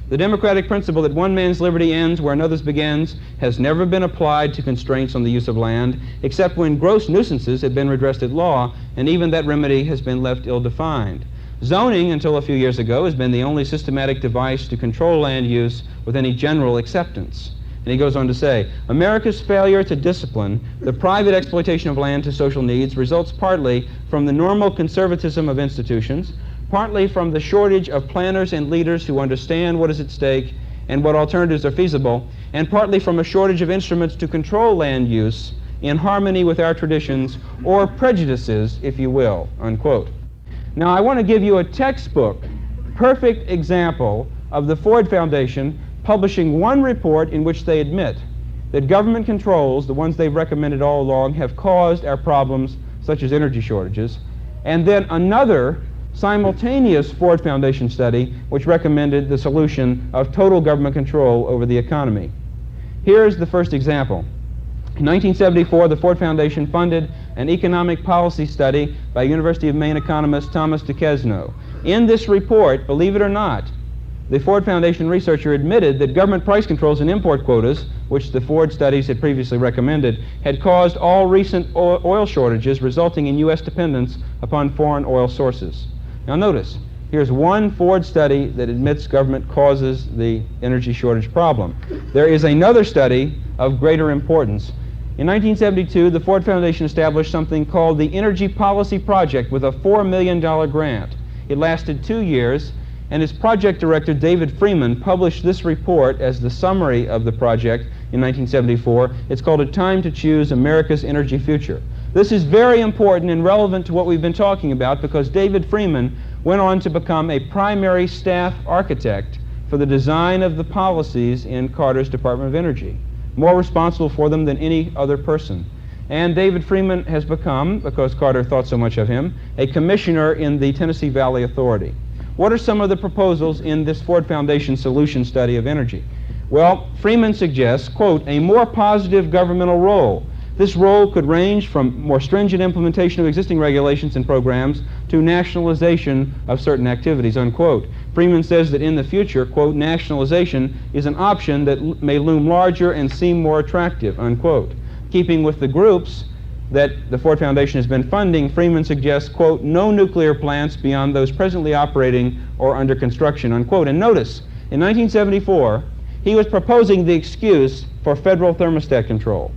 The democratic principle that one man's liberty ends where another's begins has never been applied to constraints on the use of land, except when gross nuisances have been redressed at law, and even that remedy has been left ill-defined. Zoning, until a few years ago, has been the only systematic device to control land use with any general acceptance. And he goes on to say, America's failure to discipline the private exploitation of land to social needs results partly from the normal conservatism of institutions, partly from the shortage of planners and leaders who understand what is at stake and what alternatives are feasible, and partly from a shortage of instruments to control land use in harmony with our traditions, or prejudices, if you will, unquote. Now, I want to give you a textbook, perfect example of the Ford Foundation publishing one report in which they admit that government controls, the ones they've recommended all along, have caused our problems, such as energy shortages, and then another simultaneous Ford Foundation study which recommended the solution of total government control over the economy. Here's the first example. In 1974, the Ford Foundation funded an economic policy study by University of Maine economist Thomas Duquesneau. In this report, believe it or not, the Ford Foundation researcher admitted that government price controls and import quotas, which the Ford studies had previously recommended, had caused all recent oil shortages, resulting in U.S. dependence upon foreign oil sources. Now notice, here's one Ford study that admits government causes the energy shortage problem. There is another study of greater importance. In 1972, the Ford Foundation established something called the Energy Policy Project with a $4 million grant. It lasted 2 years, and its project director, David Freeman, published this report as the summary of the project in 1974. It's called A Time to Choose America's Energy Future. This is very important and relevant to what we've been talking about, because David Freeman went on to become a primary staff architect for the design of the policies in Carter's Department of Energy. more responsible for them than any other person. And David Freeman has become, because Carter thought so much of him, a commissioner in the Tennessee Valley Authority. What are some of the proposals in this Ford Foundation solution study of energy? Well, Freeman suggests, quote, a more positive governmental role. This role could range from more stringent implementation of existing regulations and programs to nationalization of certain activities, unquote. Freeman says that in the future, quote, nationalization is an option that may loom larger and seem more attractive, unquote. Keeping with the groups that the Ford Foundation has been funding, Freeman suggests, quote, no nuclear plants beyond those presently operating or under construction, unquote. And notice, in 1974, he was proposing the excuse for federal thermostat control.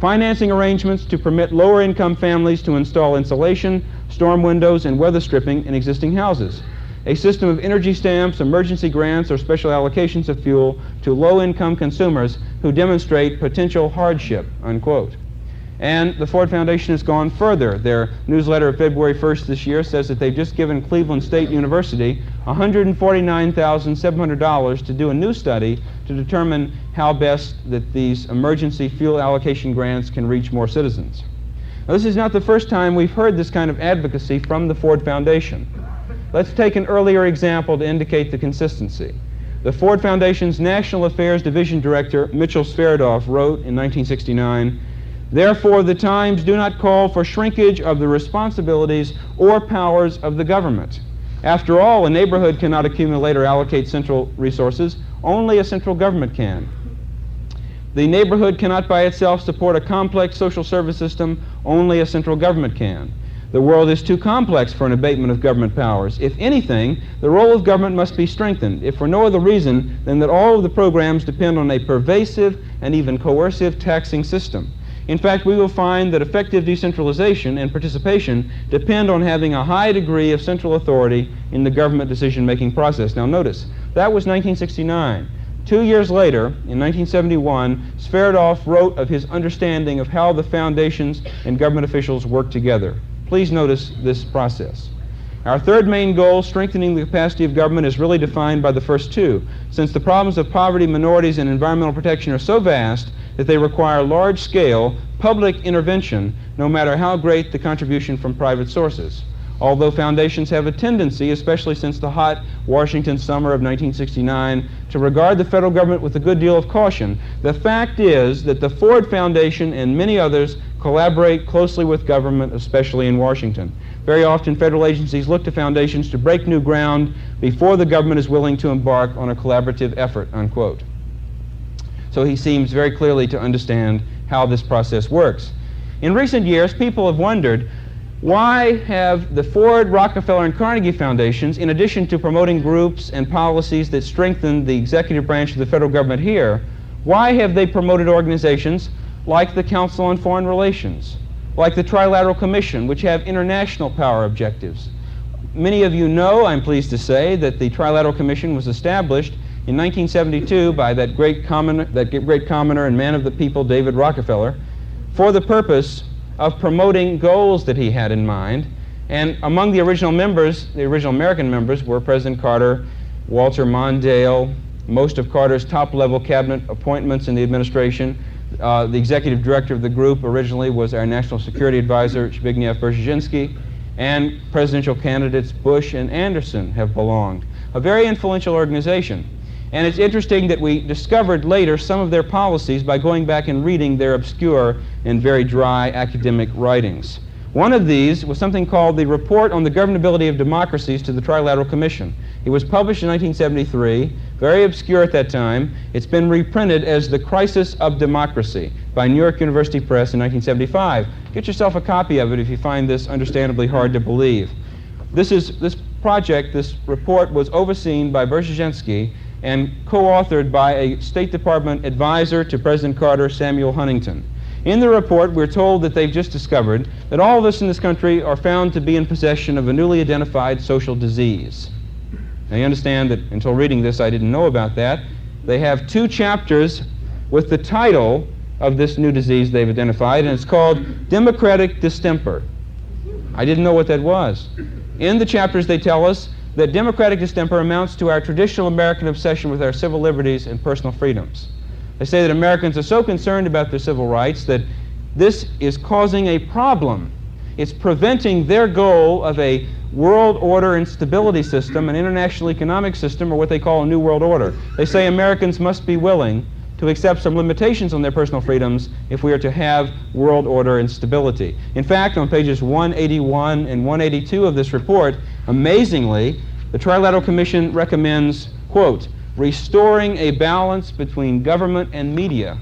Financing arrangements to permit lower-income families to install insulation, storm windows, and weather stripping in existing houses. A system of energy stamps, emergency grants, or special allocations of fuel to low-income consumers who demonstrate potential hardship, unquote. And the Ford Foundation has gone further. Their newsletter of February 1st this year says that they've just given Cleveland State University $149,700 to do a new study to determine how best that these emergency fuel allocation grants can reach more citizens. Now, this is not the first time we've heard this kind of advocacy from the Ford Foundation. Let's take an earlier example to indicate the consistency. The Ford Foundation's National Affairs Division Director, Mitchell Sverdov, wrote in 1969, therefore, the times do not call for shrinkage of the responsibilities or powers of the government. After all, a neighborhood cannot accumulate or allocate central resources. Only a central government can. The neighborhood cannot by itself support a complex social service system. Only a central government can. The world is too complex for an abatement of government powers. If anything, the role of government must be strengthened, if for no other reason than that all of the programs depend on a pervasive and even coercive taxing system. In fact, we will find that effective decentralization and participation depend on having a high degree of central authority in the government decision-making process. Now notice, that was 1969. 2 years later, in 1971, Sverdov wrote of his understanding of how the foundations and government officials work together. Please notice this process. Our third main goal, strengthening the capacity of government, is really defined by the first two, since the problems of poverty, minorities, and environmental protection are so vast that they require large-scale public intervention, no matter how great the contribution from private sources. Although foundations have a tendency, especially since the hot Washington summer of 1969, to regard the federal government with a good deal of caution, the fact is that the Ford Foundation and many others collaborate closely with government, especially in Washington. Very often, federal agencies look to foundations to break new ground before the government is willing to embark on a collaborative effort, unquote. So he seems very clearly to understand how this process works. In recent years, people have wondered, why have the Ford, Rockefeller, and Carnegie Foundations, in addition to promoting groups and policies that strengthen the executive branch of the federal government here, why have they promoted organizations like the Council on Foreign Relations, like the Trilateral Commission, which have international power objectives? Many of you know, I'm pleased to say, that the Trilateral Commission was established in 1972 by that great commoner and man of the people, David Rockefeller, for the purpose of promoting goals that he had in mind. And among the original members, the original American members, were President Carter, Walter Mondale, most of Carter's top-level cabinet appointments in the administration. The executive director of the group originally was our national security advisor, Zbigniew Brzezinski, and presidential candidates Bush and Anderson have belonged. A very influential organization. And it's interesting that we discovered later some of their policies by going back and reading their obscure and very dry academic writings. One of these was something called the Report on the Governability of Democracies to the Trilateral Commission. It was published in 1973, very obscure at that time. It's been reprinted as The Crisis of Democracy by New York University Press in 1975. Get yourself a copy of it if you find this understandably hard to believe. This report was overseen by Brzezinski and co-authored by a State Department advisor to President Carter, Samuel Huntington. In the report, we're told that they've just discovered that all of us in this country are found to be in possession of a newly identified social disease. Now, you understand that until reading this, I didn't know about that. They have 2 chapters with the title of this new disease they've identified, and it's called Democratic Distemper. I didn't know what that was. In the chapters, they tell us that democratic distemper amounts to our traditional American obsession with our civil liberties and personal freedoms. They say that Americans are so concerned about their civil rights that this is causing a problem. It's preventing their goal of a world order and stability system, an international economic system, or what they call a new world order. They say Americans must be willing to accept some limitations on their personal freedoms if we are to have world order and stability. In fact, on pages 181 and 182 of this report, amazingly, the Trilateral Commission recommends, quote, restoring a balance between government and media.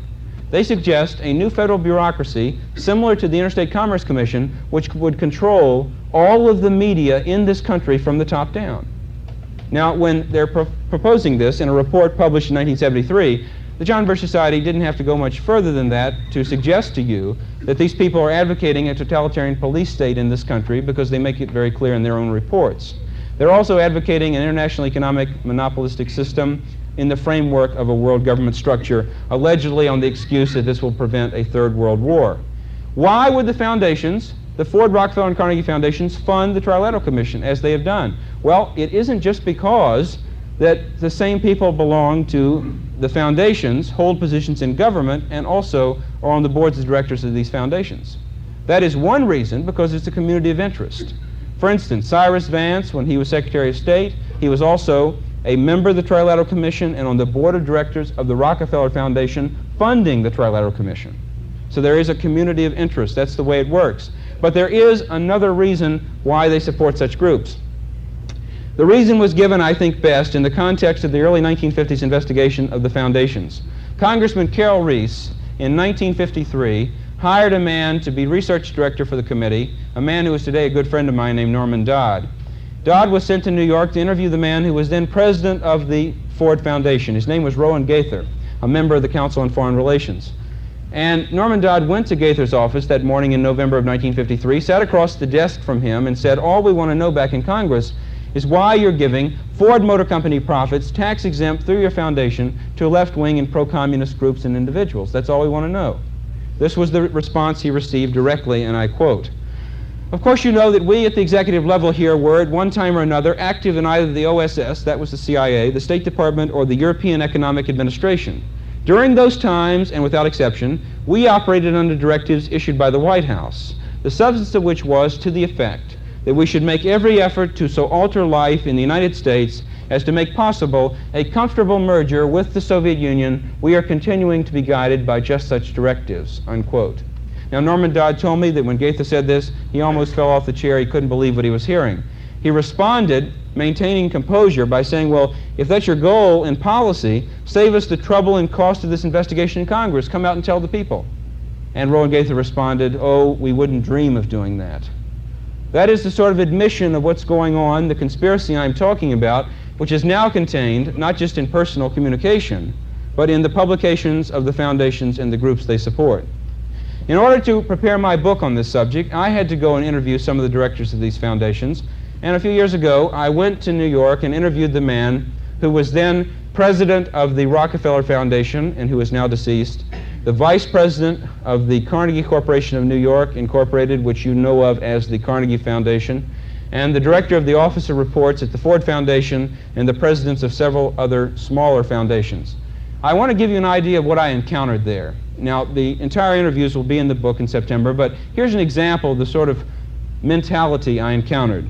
They suggest a new federal bureaucracy similar to the Interstate Commerce Commission, which would control all of the media in this country from the top down. Now, when they're proposing this in a report published in 1973, the John Birch Society didn't have to go much further than that to suggest to you that these people are advocating a totalitarian police state in this country, because they make it very clear in their own reports. They're also advocating an international economic monopolistic system in the framework of a world government structure, allegedly on the excuse that this will prevent a third world war. Why would the foundations, the Ford, Rockefeller, and Carnegie foundations, fund the Trilateral Commission as they have done? Well, it isn't just because that the same people belong to the foundations, hold positions in government, and also are on the boards of directors of these foundations. That is one reason, because it's a community of interest. For instance, Cyrus Vance, when he was Secretary of State, he was also a member of the Trilateral Commission and on the board of directors of the Rockefeller Foundation funding the Trilateral Commission. So there is a community of interest. That's the way it works. But there is another reason why they support such groups. The reason was given, I think, best in the context of the early 1950s investigation of the foundations. Congressman Carroll Reese, in 1953, hired a man to be research director for the committee, a man who is today a good friend of mine named Norman Dodd. Dodd was sent to New York to interview the man who was then president of the Ford Foundation. His name was Rowan Gaither, a member of the Council on Foreign Relations. And Norman Dodd went to Gaither's office that morning in November of 1953, sat across the desk from him, and said, all we want to know back in Congress is why you're giving Ford Motor Company profits tax-exempt through your foundation to left-wing and pro-communist groups and individuals. That's all we want to know. This was the response he received directly, and I quote, of course you know that we at the executive level here were at one time or another active in either the OSS, that was the CIA, the State Department, or the European Economic Administration. During those times, and without exception, we operated under directives issued by the White House, the substance of which was to the effect that we should make every effort to so alter life in the United States as to make possible a comfortable merger with the Soviet Union. We are continuing to be guided by just such directives, unquote. Now, Norman Dodd told me that when Gaither said this, he almost fell off the chair. He couldn't believe what he was hearing. He responded, maintaining composure, by saying, well, if that's your goal in policy, save us the trouble and cost of this investigation in Congress. Come out and tell the people. And Rowan Gaither responded, oh, we wouldn't dream of doing that. That is the sort of admission of what's going on, the conspiracy I'm talking about, which is now contained not just in personal communication, but in the publications of the foundations and the groups they support. In order to prepare my book on this subject, I had to go and interview some of the directors of these foundations. And a few years ago, I went to New York and interviewed the man who was then president of the Rockefeller Foundation and who is now deceased, the vice president of the Carnegie Corporation of New York, Incorporated, which you know of as the Carnegie Foundation, and the director of the Office of Reports at the Ford Foundation, and the presidents of several other smaller foundations. I want to give you an idea of what I encountered there. Now, the entire interviews will be in the book in September, but here's an example of the sort of mentality I encountered.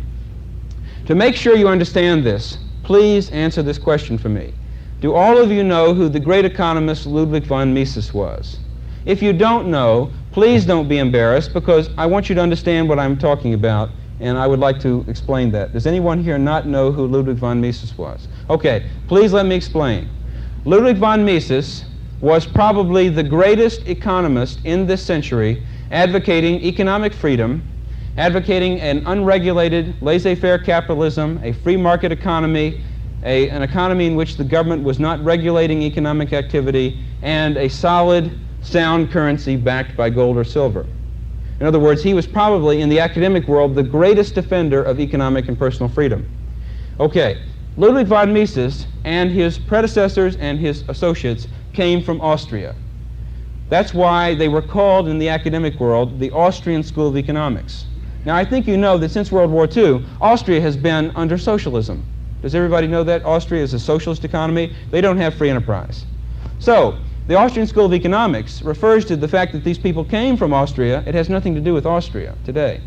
To make sure you understand this, please answer this question for me. Do all of you know who the great economist Ludwig von Mises was? If you don't know, please don't be embarrassed, because I want you to understand what I'm talking about, and I would like to explain that. Does anyone here not know who Ludwig von Mises was? Okay, please let me explain. Ludwig von Mises was probably the greatest economist in this century, advocating economic freedom, advocating an unregulated, laissez-faire capitalism, a free market economy, an economy in which the government was not regulating economic activity, and a solid, sound currency backed by gold or silver. In other words, he was probably, in the academic world, the greatest defender of economic and personal freedom. Okay, Ludwig von Mises and his predecessors and his associates came from Austria. That's why they were called in the academic world the Austrian School of Economics. Now, I think you know that since World War II, Austria has been under socialism. Does everybody know that? Austria is a socialist economy. They don't have free enterprise. So, the Austrian School of Economics refers to the fact that these people came from Austria. It has nothing to do with Austria today.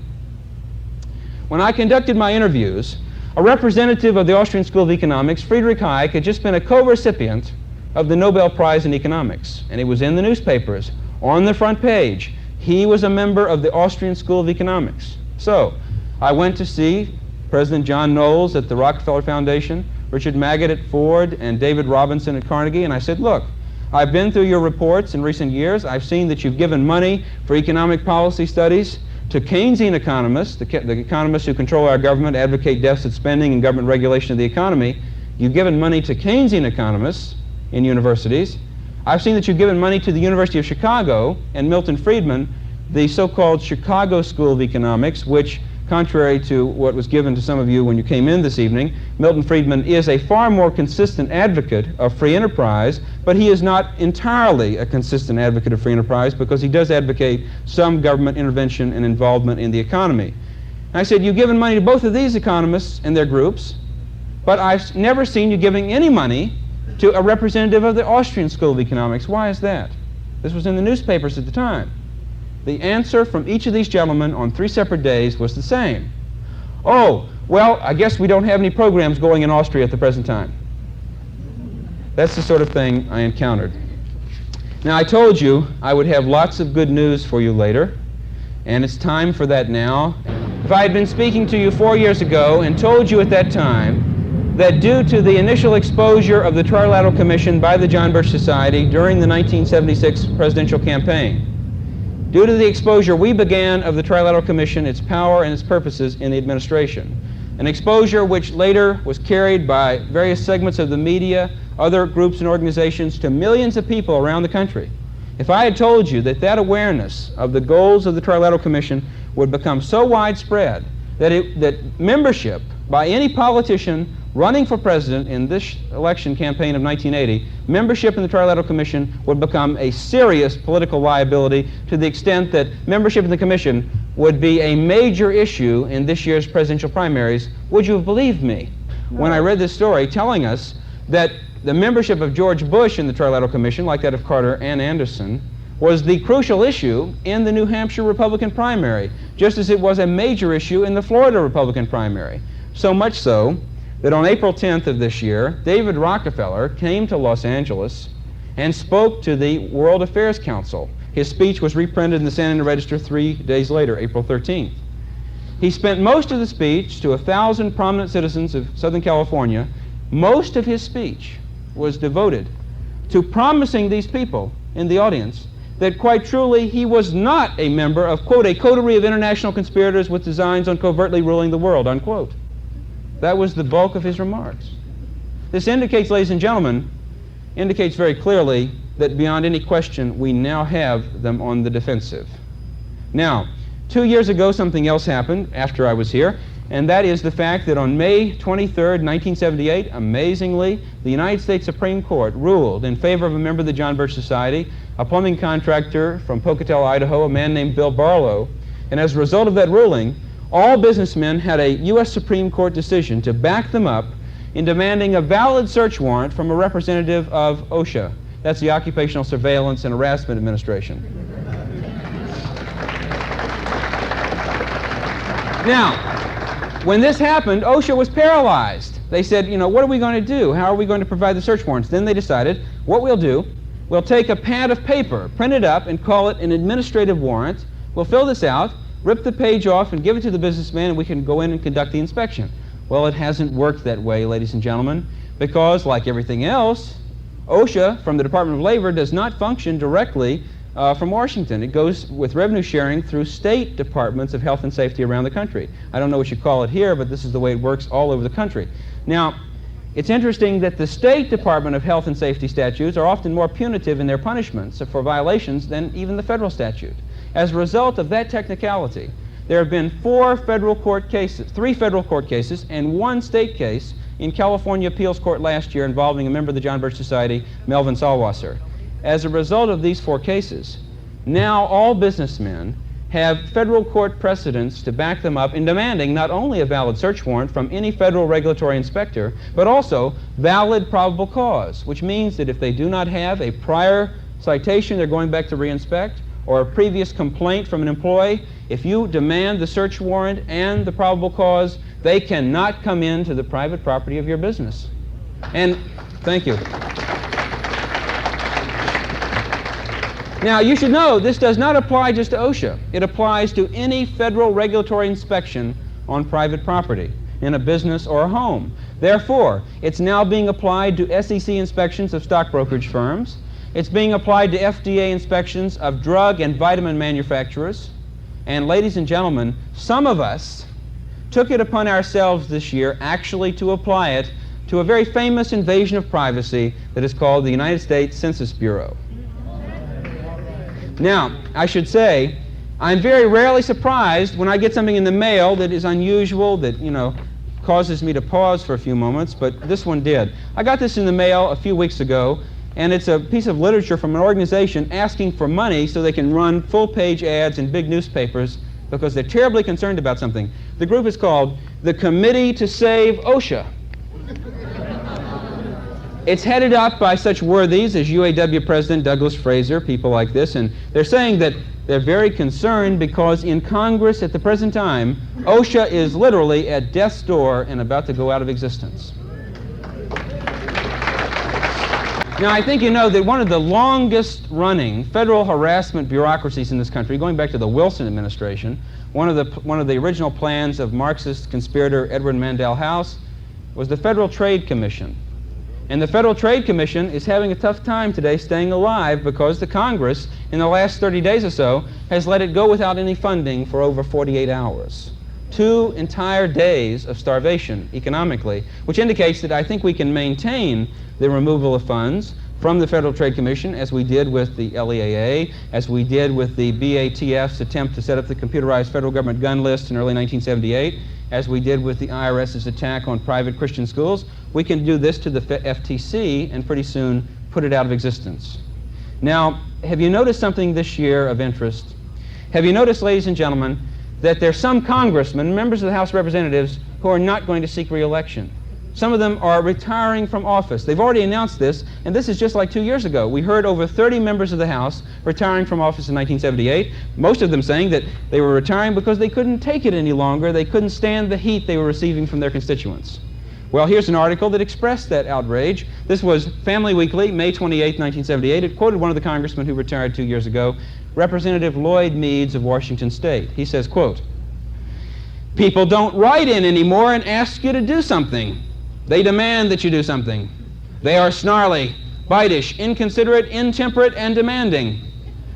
When I conducted my interviews, a representative of the Austrian School of Economics, Friedrich Hayek, had just been a co-recipient of the Nobel Prize in Economics, and it was in the newspapers, on the front page. He was a member of the Austrian School of Economics. So I went to see President John Knowles at the Rockefeller Foundation, Richard Maggott at Ford, and David Robinson at Carnegie, and I said, look, I've been through your reports in recent years. I've seen that you've given money for economic policy studies to Keynesian economists, the economists who control our government, advocate deficit spending and government regulation of the economy. You've given money to Keynesian economists in universities. I've seen that you've given money to the University of Chicago and Milton Friedman, the so-called Chicago School of Economics, which, contrary to what was given to some of you when you came in this evening, Milton Friedman is a far more consistent advocate of free enterprise, but he is not entirely a consistent advocate of free enterprise because he does advocate some government intervention and involvement in the economy. And I said, you've given money to both of these economists and their groups, but I've never seen you giving any money to a representative of the Austrian School of Economics. Why is that? This was in the newspapers at the time. The answer from each of these gentlemen on 3 separate days was the same. Oh, well, I guess we don't have any programs going in Austria at the present time. That's the sort of thing I encountered. Now, I told you I would have lots of good news for you later, and it's time for that now. If I had been speaking to you 4 years ago and told you at that time that due to the initial exposure of the Trilateral Commission by the John Birch Society during the 1976 presidential campaign, due to the exposure we began of the Trilateral Commission, its power and its purposes in the administration, an exposure which later was carried by various segments of the media, other groups and organizations to millions of people around the country. If I had told you that that awareness of the goals of the Trilateral Commission would become so widespread that membership by any politician running for president in this election campaign of 1980, membership in the Trilateral Commission would become a serious political liability to the extent that membership in the Commission would be a major issue in this year's presidential primaries, would you have believed me when I read this story telling us that the membership of George Bush in the Trilateral Commission, like that of Carter and Anderson, was the crucial issue in the New Hampshire Republican primary, just as it was a major issue in the Florida Republican primary. So much so that on April 10th of this year, David Rockefeller came to Los Angeles and spoke to the World Affairs Council. His speech was reprinted in the San Antonio Register 3 days later, April 13th. He spent most of the speech to 1,000 prominent citizens of Southern California. Most of his speech was devoted to promising these people in the audience that quite truly he was not a member of, quote, a coterie of international conspirators with designs on covertly ruling the world, unquote. That was the bulk of his remarks. This indicates, ladies and gentlemen, indicates very clearly that beyond any question, we now have them on the defensive. Now, 2 years ago, something else happened after I was here, and that is the fact that on May 23rd, 1978, amazingly, the United States Supreme Court ruled in favor of a member of the John Birch Society, a plumbing contractor from Pocatello, Idaho, a man named Bill Barlow, and as a result of that ruling, all businessmen had a U.S. Supreme Court decision to back them up in demanding a valid search warrant from a representative of OSHA. That's the Occupational Surveillance and Harassment Administration. Now, when this happened, OSHA was paralyzed. They said, you know, what are we going to do? How are we going to provide the search warrants? Then they decided, what we'll do, we'll take a pad of paper, print it up, and call it an administrative warrant. We'll fill this out, rip the page off and give it to the businessman, and we can go in and conduct the inspection. Well, it hasn't worked that way, ladies and gentlemen, because like everything else, OSHA from the Department of Labor does not function directly from Washington. It goes with revenue sharing through state departments of health and safety around the country. I don't know what you call it here, but this is the way it works all over the country. Now, it's interesting that the State Department of Health and Safety statutes are often more punitive in their punishments for violations than even the federal statute. As a result of that technicality, there have been 3 federal court cases, and 1 state case in California Appeals Court last year involving a member of the John Birch Society, Melvin Salwasser. As a result of these 4 cases, now all businessmen have federal court precedents to back them up in demanding not only a valid search warrant from any federal regulatory inspector, but also valid probable cause, which means that if they do not have a prior citation, they're going back to reinspect, or a previous complaint from an employee, if you demand the search warrant and the probable cause, they cannot come into the private property of your business. And thank you. Now, you should know this does not apply just to OSHA. It applies to any federal regulatory inspection on private property, in a business or a home. Therefore, it's now being applied to SEC inspections of stock brokerage firms. It's being applied to FDA inspections of drug and vitamin manufacturers. And ladies and gentlemen, some of us took it upon ourselves this year actually to apply it to a very famous invasion of privacy that is called the United States Census Bureau. Now, I should say, I'm very rarely surprised when I get something in the mail that is unusual, that, causes me to pause for a few moments, but this one did. I got this in the mail a few weeks ago, and it's a piece of literature from an organization asking for money so they can run full-page ads in big newspapers because they're terribly concerned about something. The group is called the Committee to Save OSHA. It's headed up by such worthies as UAW President Douglas Fraser, people like this, and they're saying that they're very concerned because in Congress at the present time, OSHA is literally at death's door and about to go out of existence. Now, I think you know that one of the longest-running federal harassment bureaucracies in this country, going back to the Wilson administration, one of the original plans of Marxist conspirator Edward Mandel House, was the Federal Trade Commission. And the Federal Trade Commission is having a tough time today staying alive because the Congress, in the last 30 days or so, has let it go without any funding for over 48 hours. 2 entire days of starvation economically, which indicates that I think we can maintain the removal of funds from the Federal Trade Commission, as we did with the LEAA, as we did with the BATF's attempt to set up the computerized federal government gun list in early 1978, as we did with the IRS's attack on private Christian schools. We can do this to the FTC and pretty soon put it out of existence. Now, have you noticed something this year of interest? Have you noticed, ladies and gentlemen, that there's some congressmen, members of the House of Representatives, who are not going to seek re-election? Some of them are retiring from office. They've already announced this, and this is just like 2 years ago. We heard over 30 members of the House retiring from office in 1978, most of them saying that they were retiring because they couldn't take it any longer. They couldn't stand the heat they were receiving from their constituents. Well, here's an article that expressed that outrage. This was Family Weekly, May 28, 1978. It quoted one of the congressmen who retired 2 years ago, Representative Lloyd Meads of Washington State. He says, quote, "People don't write in anymore and ask you to do something. They demand that you do something. They are snarly, bitish, inconsiderate, intemperate, and demanding.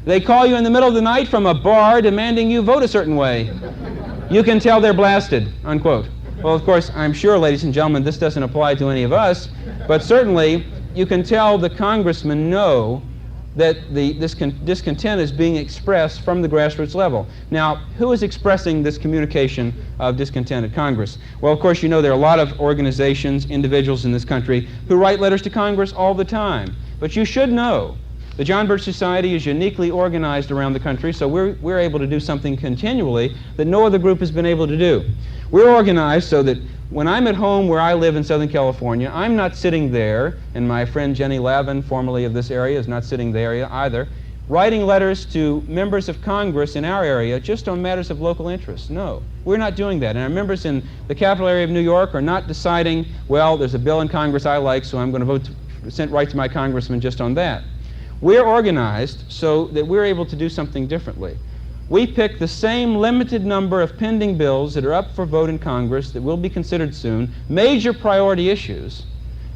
They call you in the middle of the night from a bar demanding you vote a certain way. You can tell they're blasted," unquote. Well, of course, I'm sure, ladies and gentlemen, this doesn't apply to any of us, but certainly you can tell the congressmen know that this discontent is being expressed from the grassroots level. Now, who is expressing this communication of discontent at Congress? Well, of course, you know there are a lot of organizations, individuals in this country who write letters to Congress all the time. But you should know the John Birch Society is uniquely organized around the country, so we're able to do something continually that no other group has been able to do. We're organized so that when I'm at home where I live in Southern California, I'm not sitting there, and my friend Jenny Lavin, formerly of this area, is not sitting there either, writing letters to members of Congress in our area just on matters of local interest. No, we're not doing that. And our members in the capital area of New York are not deciding, well, there's a bill in Congress I like, so I'm going to vote send right to my congressman just on that. We're organized so that we're able to do something differently. We pick the same limited number of pending bills that are up for vote in Congress that will be considered soon, major priority issues,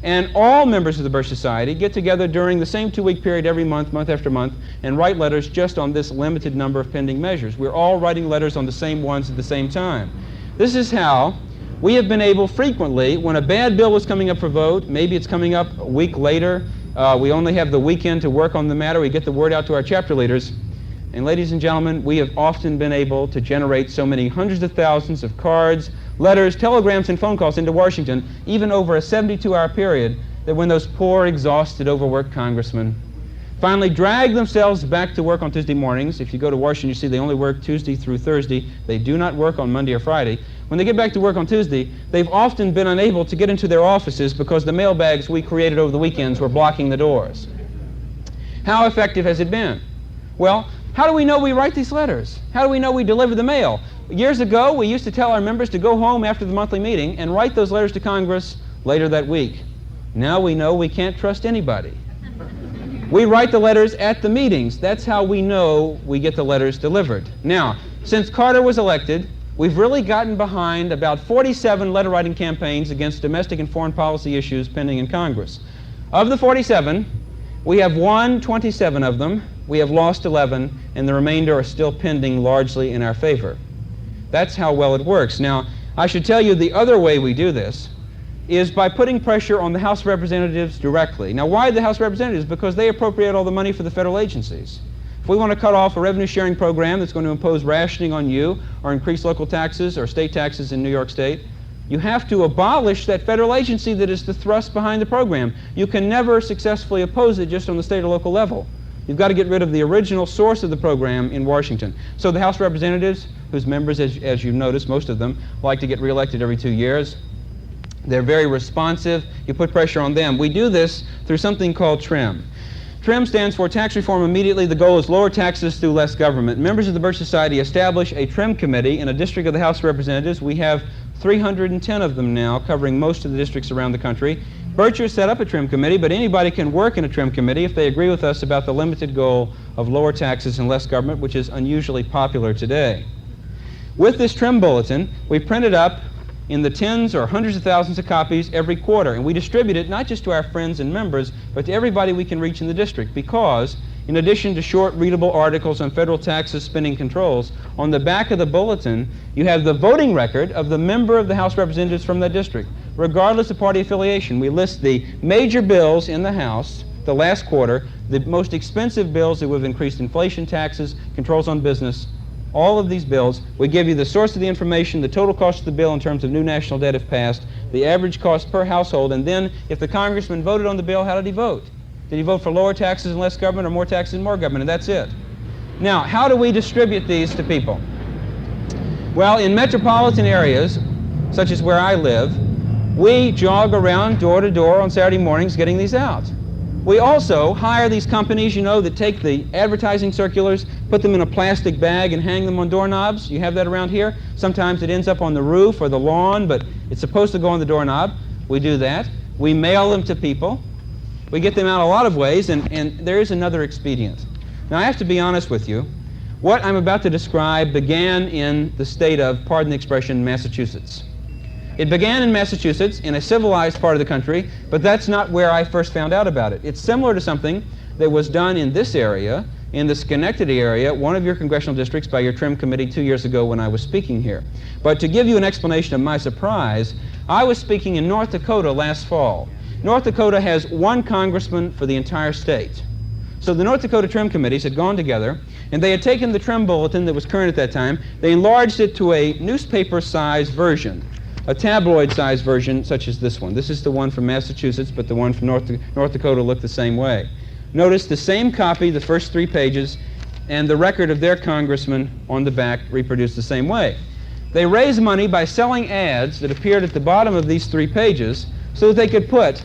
and all members of the Birch Society get together during the same 2-week period every month, month after month, and write letters just on this limited number of pending measures. We're all writing letters on the same ones at the same time. This is how we have been able frequently, when a bad bill is coming up for vote, maybe it's coming up a week later, we only have the weekend to work on the matter, we get the word out to our chapter leaders, and ladies and gentlemen, we have often been able to generate so many hundreds of thousands of cards, letters, telegrams, and phone calls into Washington, even over a 72-hour period, that when those poor, exhausted, overworked congressmen finally drag themselves back to work on Tuesday mornings. If you go to Washington, you see they only work Tuesday through Thursday. They do not work on Monday or Friday. When they get back to work on Tuesday, they've often been unable to get into their offices because the mailbags we created over the weekends were blocking the doors. How effective has it been? Well, how do we know we write these letters? How do we know we deliver the mail? Years ago, we used to tell our members to go home after the monthly meeting and write those letters to Congress later that week. Now we know we can't trust anybody. We write the letters at the meetings. That's how we know we get the letters delivered. Now, since Carter was elected, we've really gotten behind about 47 letter-writing campaigns against domestic and foreign policy issues pending in Congress. Of the 47, we have won 27 of them, we have lost 11, and the remainder are still pending largely in our favor. That's how well it works. Now, I should tell you the other way we do this is by putting pressure on the House of Representatives directly. Now, why the House of Representatives? Because they appropriate all the money for the federal agencies. If we want to cut off a revenue-sharing program that's going to impose rationing on you or increase local taxes or state taxes in New York State, you have to abolish that federal agency that is the thrust behind the program. You can never successfully oppose it just on the state or local level. You've got to get rid of the original source of the program in Washington. So the House of Representatives, whose members, as you've noticed, most of them, like to get reelected every 2 years, they're very responsive. You put pressure on them. We do this through something called TRIM. TRIM stands for Tax Reform Immediately. The goal is lower taxes through less government. Members of the Birch Society establish a TRIM committee in a district of the House of Representatives. We have 310 of them now, covering most of the districts around the country. Birchers set up a TRIM committee, but anybody can work in a TRIM committee if they agree with us about the limited goal of lower taxes and less government, which is unusually popular today. With this TRIM bulletin, we print it up in the tens or hundreds of thousands of copies every quarter, and we distribute it not just to our friends and members, but to everybody we can reach in the district, because in addition to short readable articles on federal taxes, spending controls, on the back of the bulletin you have the voting record of the member of the House of Representatives from that district, regardless of party affiliation. We list the major bills in the House the last quarter, the most expensive bills that would have increased inflation, taxes, controls on business, all of these bills. We give you the source of the information, the total cost of the bill in terms of new national debt if passed, the average cost per household, and then if the congressman voted on the bill, how did he vote? Did he vote for lower taxes and less government, or more taxes and more government? And that's it. Now, how do we distribute these to people? Well, in metropolitan areas, such as where I live, we jog around door to door on Saturday mornings getting these out. We also hire these companies, you know, that take the advertising circulars, put them in a plastic bag and hang them on doorknobs. You have that around here. Sometimes it ends up on the roof or the lawn, but it's supposed to go on the doorknob. We do that. We mail them to people. We get them out a lot of ways, and there is another expedient. Now, I have to be honest with you. What I'm about to describe began in the state of, pardon the expression, Massachusetts. It began in Massachusetts, in a civilized part of the country, but that's not where I first found out about it. It's similar to something that was done in this area, in the Schenectady area, one of your congressional districts, by your TRIM committee 2 years ago when I was speaking here. But to give you an explanation of my surprise, I was speaking in North Dakota last fall. North Dakota has one congressman for the entire state. So the North Dakota TRIM committees had gone together, and they had taken the TRIM bulletin that was current at that time, they enlarged it to a newspaper-sized version, a tabloid-sized version such as this one. This is the one from Massachusetts, but the one from North Dakota looked the same way. Notice the same copy, the first 3 pages, and the record of their congressman on the back reproduced the same way. They raised money by selling ads that appeared at the bottom of these 3 pages so that they could put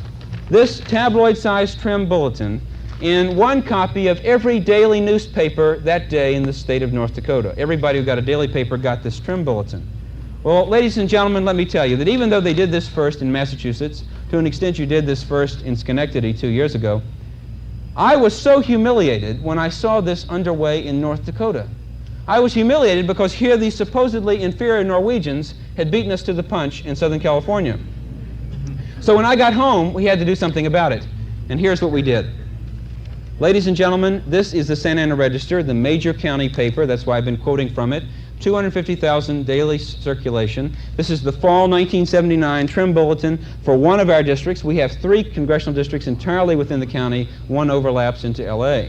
this tabloid-sized TRIM bulletin in one copy of every daily newspaper that day in the state of North Dakota. Everybody who got a daily paper got this TRIM bulletin. Well, ladies and gentlemen, let me tell you that even though they did this first in Massachusetts, to an extent you did this first in Schenectady 2 years ago, I was so humiliated when I saw this underway in North Dakota. I was humiliated because here these supposedly inferior Norwegians had beaten us to the punch in Southern California. So when I got home, we had to do something about it. And here's what we did. Ladies and gentlemen, this is the Santa Ana Register, the major county paper. That's why I've been quoting from it. 250,000 daily circulation. This is the fall 1979 TRIM bulletin for one of our districts. We have 3 congressional districts entirely within the county. One overlaps into LA.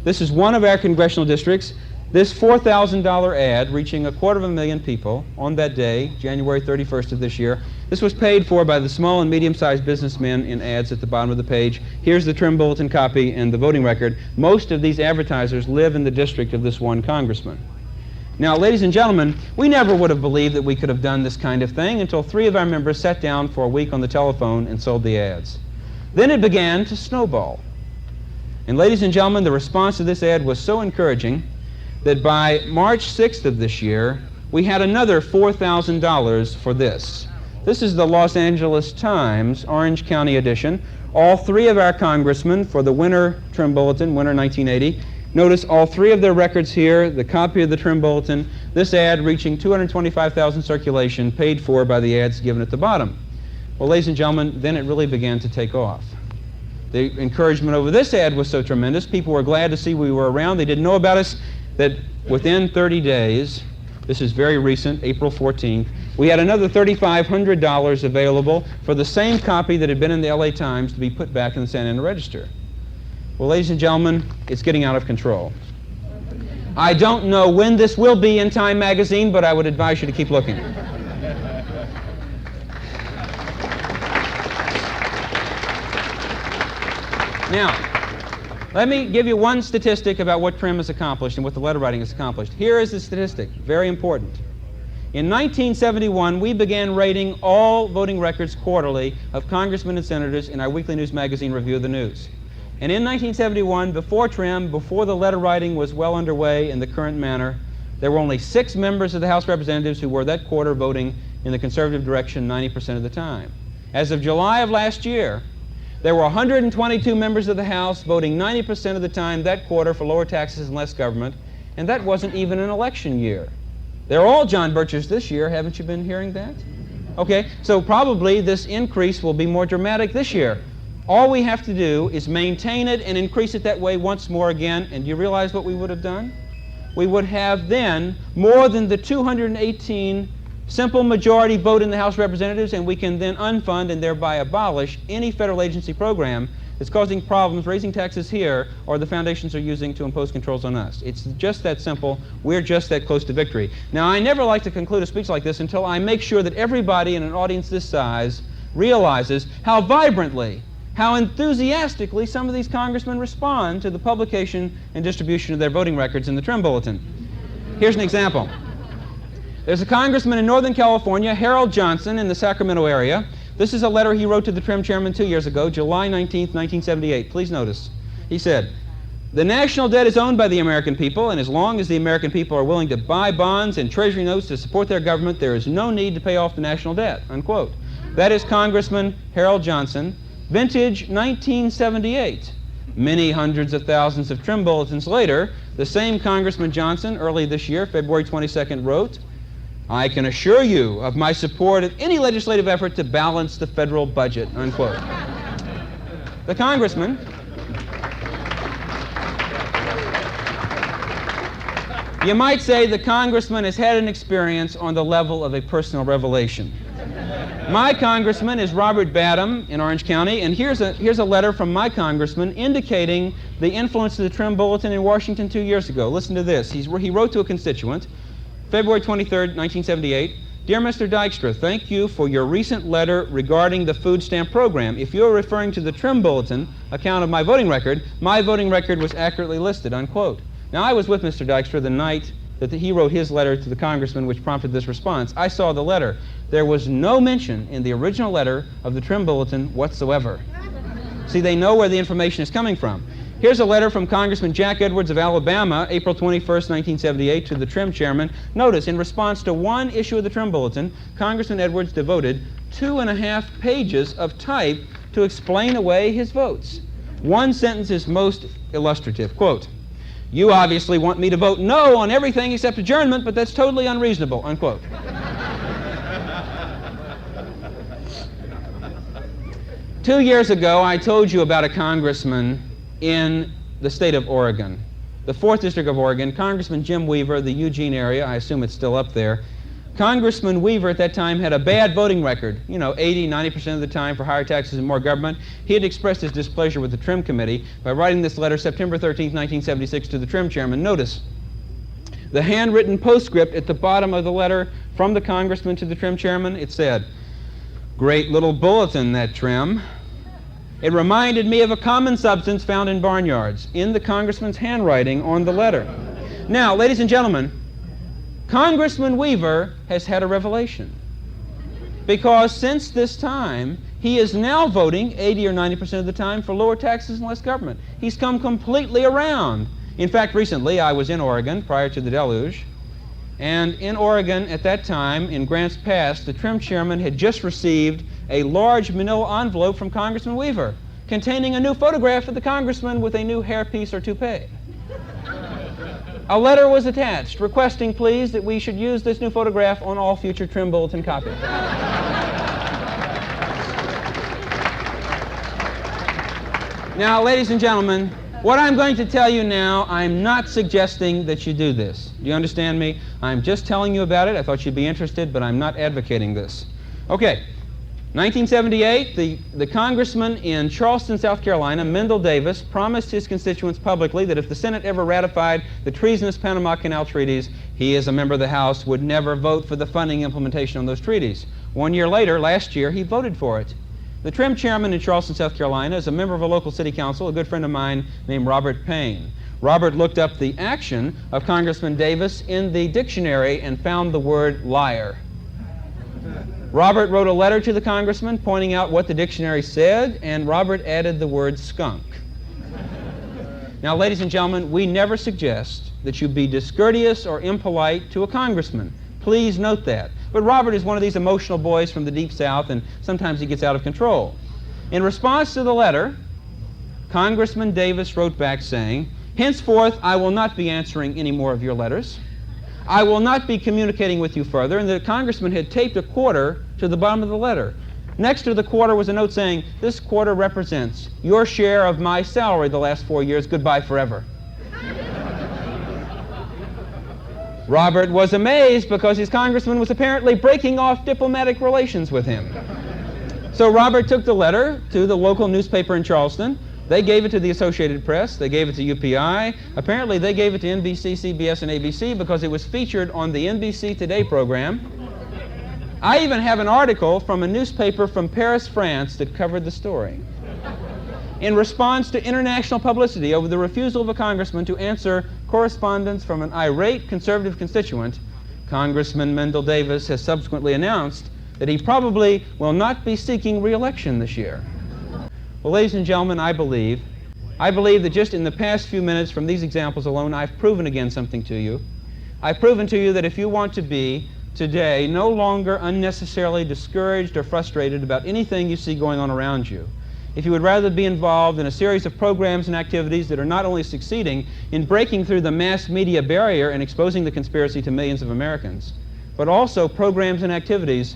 This is one of our congressional districts. This $4,000 ad reaching 250,000 people on that day, January 31st of this year. This was paid for by the small and medium-sized businessmen in ads at the bottom of the page. Here's the TRIM bulletin copy and the voting record. Most of these advertisers live in the district of this one congressman. Now, ladies and gentlemen, we never would have believed that we could have done this kind of thing until 3 of our members sat down for a week on the telephone and sold the ads. Then it began to snowball. And ladies and gentlemen, the response to this ad was so encouraging that by March 6th of this year, we had another $4,000 for this. This is the Los Angeles Times Orange County edition. All three of our congressmen for the Winter Trim Bulletin, Winter 1980. Notice all three of their records here, the copy of the Trim Bulletin, this ad reaching 225,000 circulation, paid for by the ads given at the bottom. Well, ladies and gentlemen, then it really began to take off. The encouragement over this ad was so tremendous, people were glad to see we were around. They didn't know about us, that within 30 days, this is very recent, April 14th, we had another $3,500 available for the same copy that had been in the LA Times to be put back in the Santa Ana Register. Well, ladies and gentlemen, it's getting out of control. I don't know when this will be in Time magazine, but I would advise you to keep looking. Now, let me give you one statistic about what Trim has accomplished and what the letter writing has accomplished. Here is the statistic, very important. In 1971, we began rating all voting records quarterly of congressmen and senators in our weekly news magazine, Review of the News. And in 1971, before Trim, before the letter writing was well underway in the current manner, there were only 6 members of the House of Representatives who were that quarter voting in the conservative direction 90% of the time. As of July of last year, there were 122 members of the House voting 90% of the time that quarter for lower taxes and less government, and that wasn't even an election year. They're all John Birchers this year. Haven't you been hearing that? Okay, so probably this increase will be more dramatic this year. All we have to do is maintain it and increase it that way once more again, and do you realize what we would have done? We would have then more than the 218 simple majority vote in the House of Representatives, and we can then unfund and thereby abolish any federal agency program that's causing problems, raising taxes here, or the foundations are using to impose controls on us. It's just that simple. We're just that close to victory. Now, I never like to conclude a speech like this until I make sure that everybody in an audience this size realizes how vibrantly, how enthusiastically some of these congressmen respond to the publication and distribution of their voting records in the Trim Bulletin. Here's an example. There's a congressman in Northern California, Harold Johnson, in the Sacramento area. This is a letter he wrote to the Trim chairman 2 years ago, July 19th, 1978. Please notice. He said, "The national debt is owned by the American people, and as long as the American people are willing to buy bonds and treasury notes to support their government, there is no need to pay off the national debt," unquote. That is Congressman Harold Johnson, vintage 1978. Many hundreds of thousands of Trim Bulletins later, the same Congressman Johnson, early this year, February 22nd, wrote, "I can assure you of my support of any legislative effort to balance the federal budget," unquote. The congressman, you might say the congressman has had an experience on the level of a personal revelation. My congressman is Robert Badham in Orange County, and here's a letter from my congressman indicating the influence of the Trim Bulletin in Washington 2 years ago. Listen to this. He wrote to a constituent, February 23rd, 1978, "Dear Mr. Dykstra, thank you for your recent letter regarding the food stamp program. If you're referring to the Trim Bulletin account of my voting record was accurately listed," unquote. Now, I was with Mr. Dykstra the night that he wrote his letter to the congressman, which prompted this response. I saw the letter. There was no mention in the original letter of the Trim Bulletin whatsoever. See, they know where the information is coming from. Here's a letter from Congressman Jack Edwards of Alabama, April 21st, 1978, to the Trim chairman. Notice, in response to one issue of the Trim Bulletin, Congressman Edwards devoted 2.5 pages of type to explain away his votes. One sentence is most illustrative. Quote, "You obviously want me to vote no on everything except adjournment, but that's totally unreasonable," unquote. 2 years ago, I told you about a congressman in the state of Oregon, the 4th District of Oregon, Congressman Jim Weaver, the Eugene area. I assume it's still up there. Congressman Weaver at that time had a bad voting record, 80, 90% of the time for higher taxes and more government. He had expressed his displeasure with the Trim Committee by writing this letter September 13th, 1976 to the Trim chairman. Notice the handwritten postscript at the bottom of the letter from the congressman to the Trim chairman. It said, "Great little bulletin, that Trim. It reminded me of a common substance found in barnyards," in the congressman's handwriting on the letter. Now, ladies and gentlemen, Congressman Weaver has had a revelation, because since this time, He is now voting 80 or 90% of the time for lower taxes and less government. He's come completely around. In fact, recently I was in Oregon prior to the deluge, and in Oregon at that time, in Grants Pass, the trim chairman had just received a large manila envelope from Congressman Weaver containing a new photograph of the congressman with a new hairpiece or toupee. A letter was attached requesting, please, that we should use this new photograph on all future trim bulletin copies. Now, ladies and gentlemen, what I'm going to tell you now, I'm not suggesting that you do this. Do you understand me? I'm just telling you about it. I thought you'd be interested, but I'm not advocating this. Okay. 1978, the congressman in Charleston, South Carolina, Mendel Davis, promised his constituents publicly that if the Senate ever ratified the treasonous Panama Canal treaties, he, as a member of the House, would never vote for the funding implementation on those treaties. 1 year later, last year, he voted for it. The trim chairman in Charleston, South Carolina, is a member of a local city council, a good friend of mine named Robert Payne. Robert looked up the action of Congressman Davis in the dictionary and found the word liar. Robert wrote a letter to the congressman pointing out what the dictionary said, and Robert added the word skunk. Now, ladies and gentlemen, we never suggest that you be discourteous or impolite to a congressman. Please note that. But Robert is one of these emotional boys from the Deep South, and sometimes he gets out of control. In response to the letter, Congressman Davis wrote back saying, "Henceforth, I will not be answering any more of your letters. I will not be communicating with you further," and the congressman had taped a quarter to the bottom of the letter. Next to the quarter was a note saying, "This quarter represents your share of my salary the last 4 years. Goodbye forever." Robert was amazed because his congressman was apparently breaking off diplomatic relations with him. So Robert took the letter to the local newspaper in Charleston. They gave it to the Associated Press. They gave it to UPI. Apparently, they gave it to NBC, CBS, and ABC because it was featured on the NBC Today program. I even have an article from a newspaper from Paris, France, that covered the story. In response to international publicity over the refusal of a congressman to answer correspondence from an irate conservative constituent, Congressman Mendel Davis has subsequently announced that he probably will not be seeking re-election this year. Well, ladies and gentlemen, I believe that just in the past few minutes from these examples alone, I've proven again something to you. I've proven to you that if you want to be today no longer unnecessarily discouraged or frustrated about anything you see going on around you, if you would rather be involved in a series of programs and activities that are not only succeeding in breaking through the mass media barrier and exposing the conspiracy to millions of Americans, but also programs and activities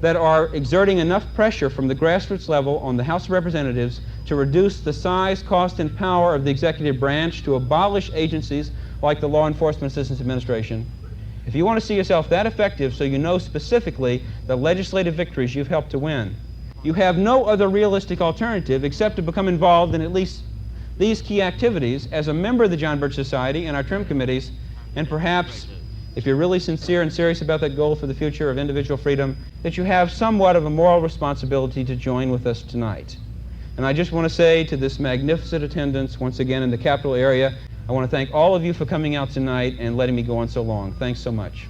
that are exerting enough pressure from the grassroots level on the House of Representatives to reduce the size, cost, and power of the executive branch, to abolish agencies like the Law Enforcement Assistance Administration. If you want to see yourself that effective so you know specifically the legislative victories you've helped to win, you have no other realistic alternative except to become involved in at least these key activities as a member of the John Birch Society and our trim committees, and perhaps, if you're really sincere and serious about that goal for the future of individual freedom, that you have somewhat of a moral responsibility to join with us tonight. And I just want to say to this magnificent attendance once again in the capital area, I want to thank all of you for coming out tonight and letting me go on so long. Thanks so much.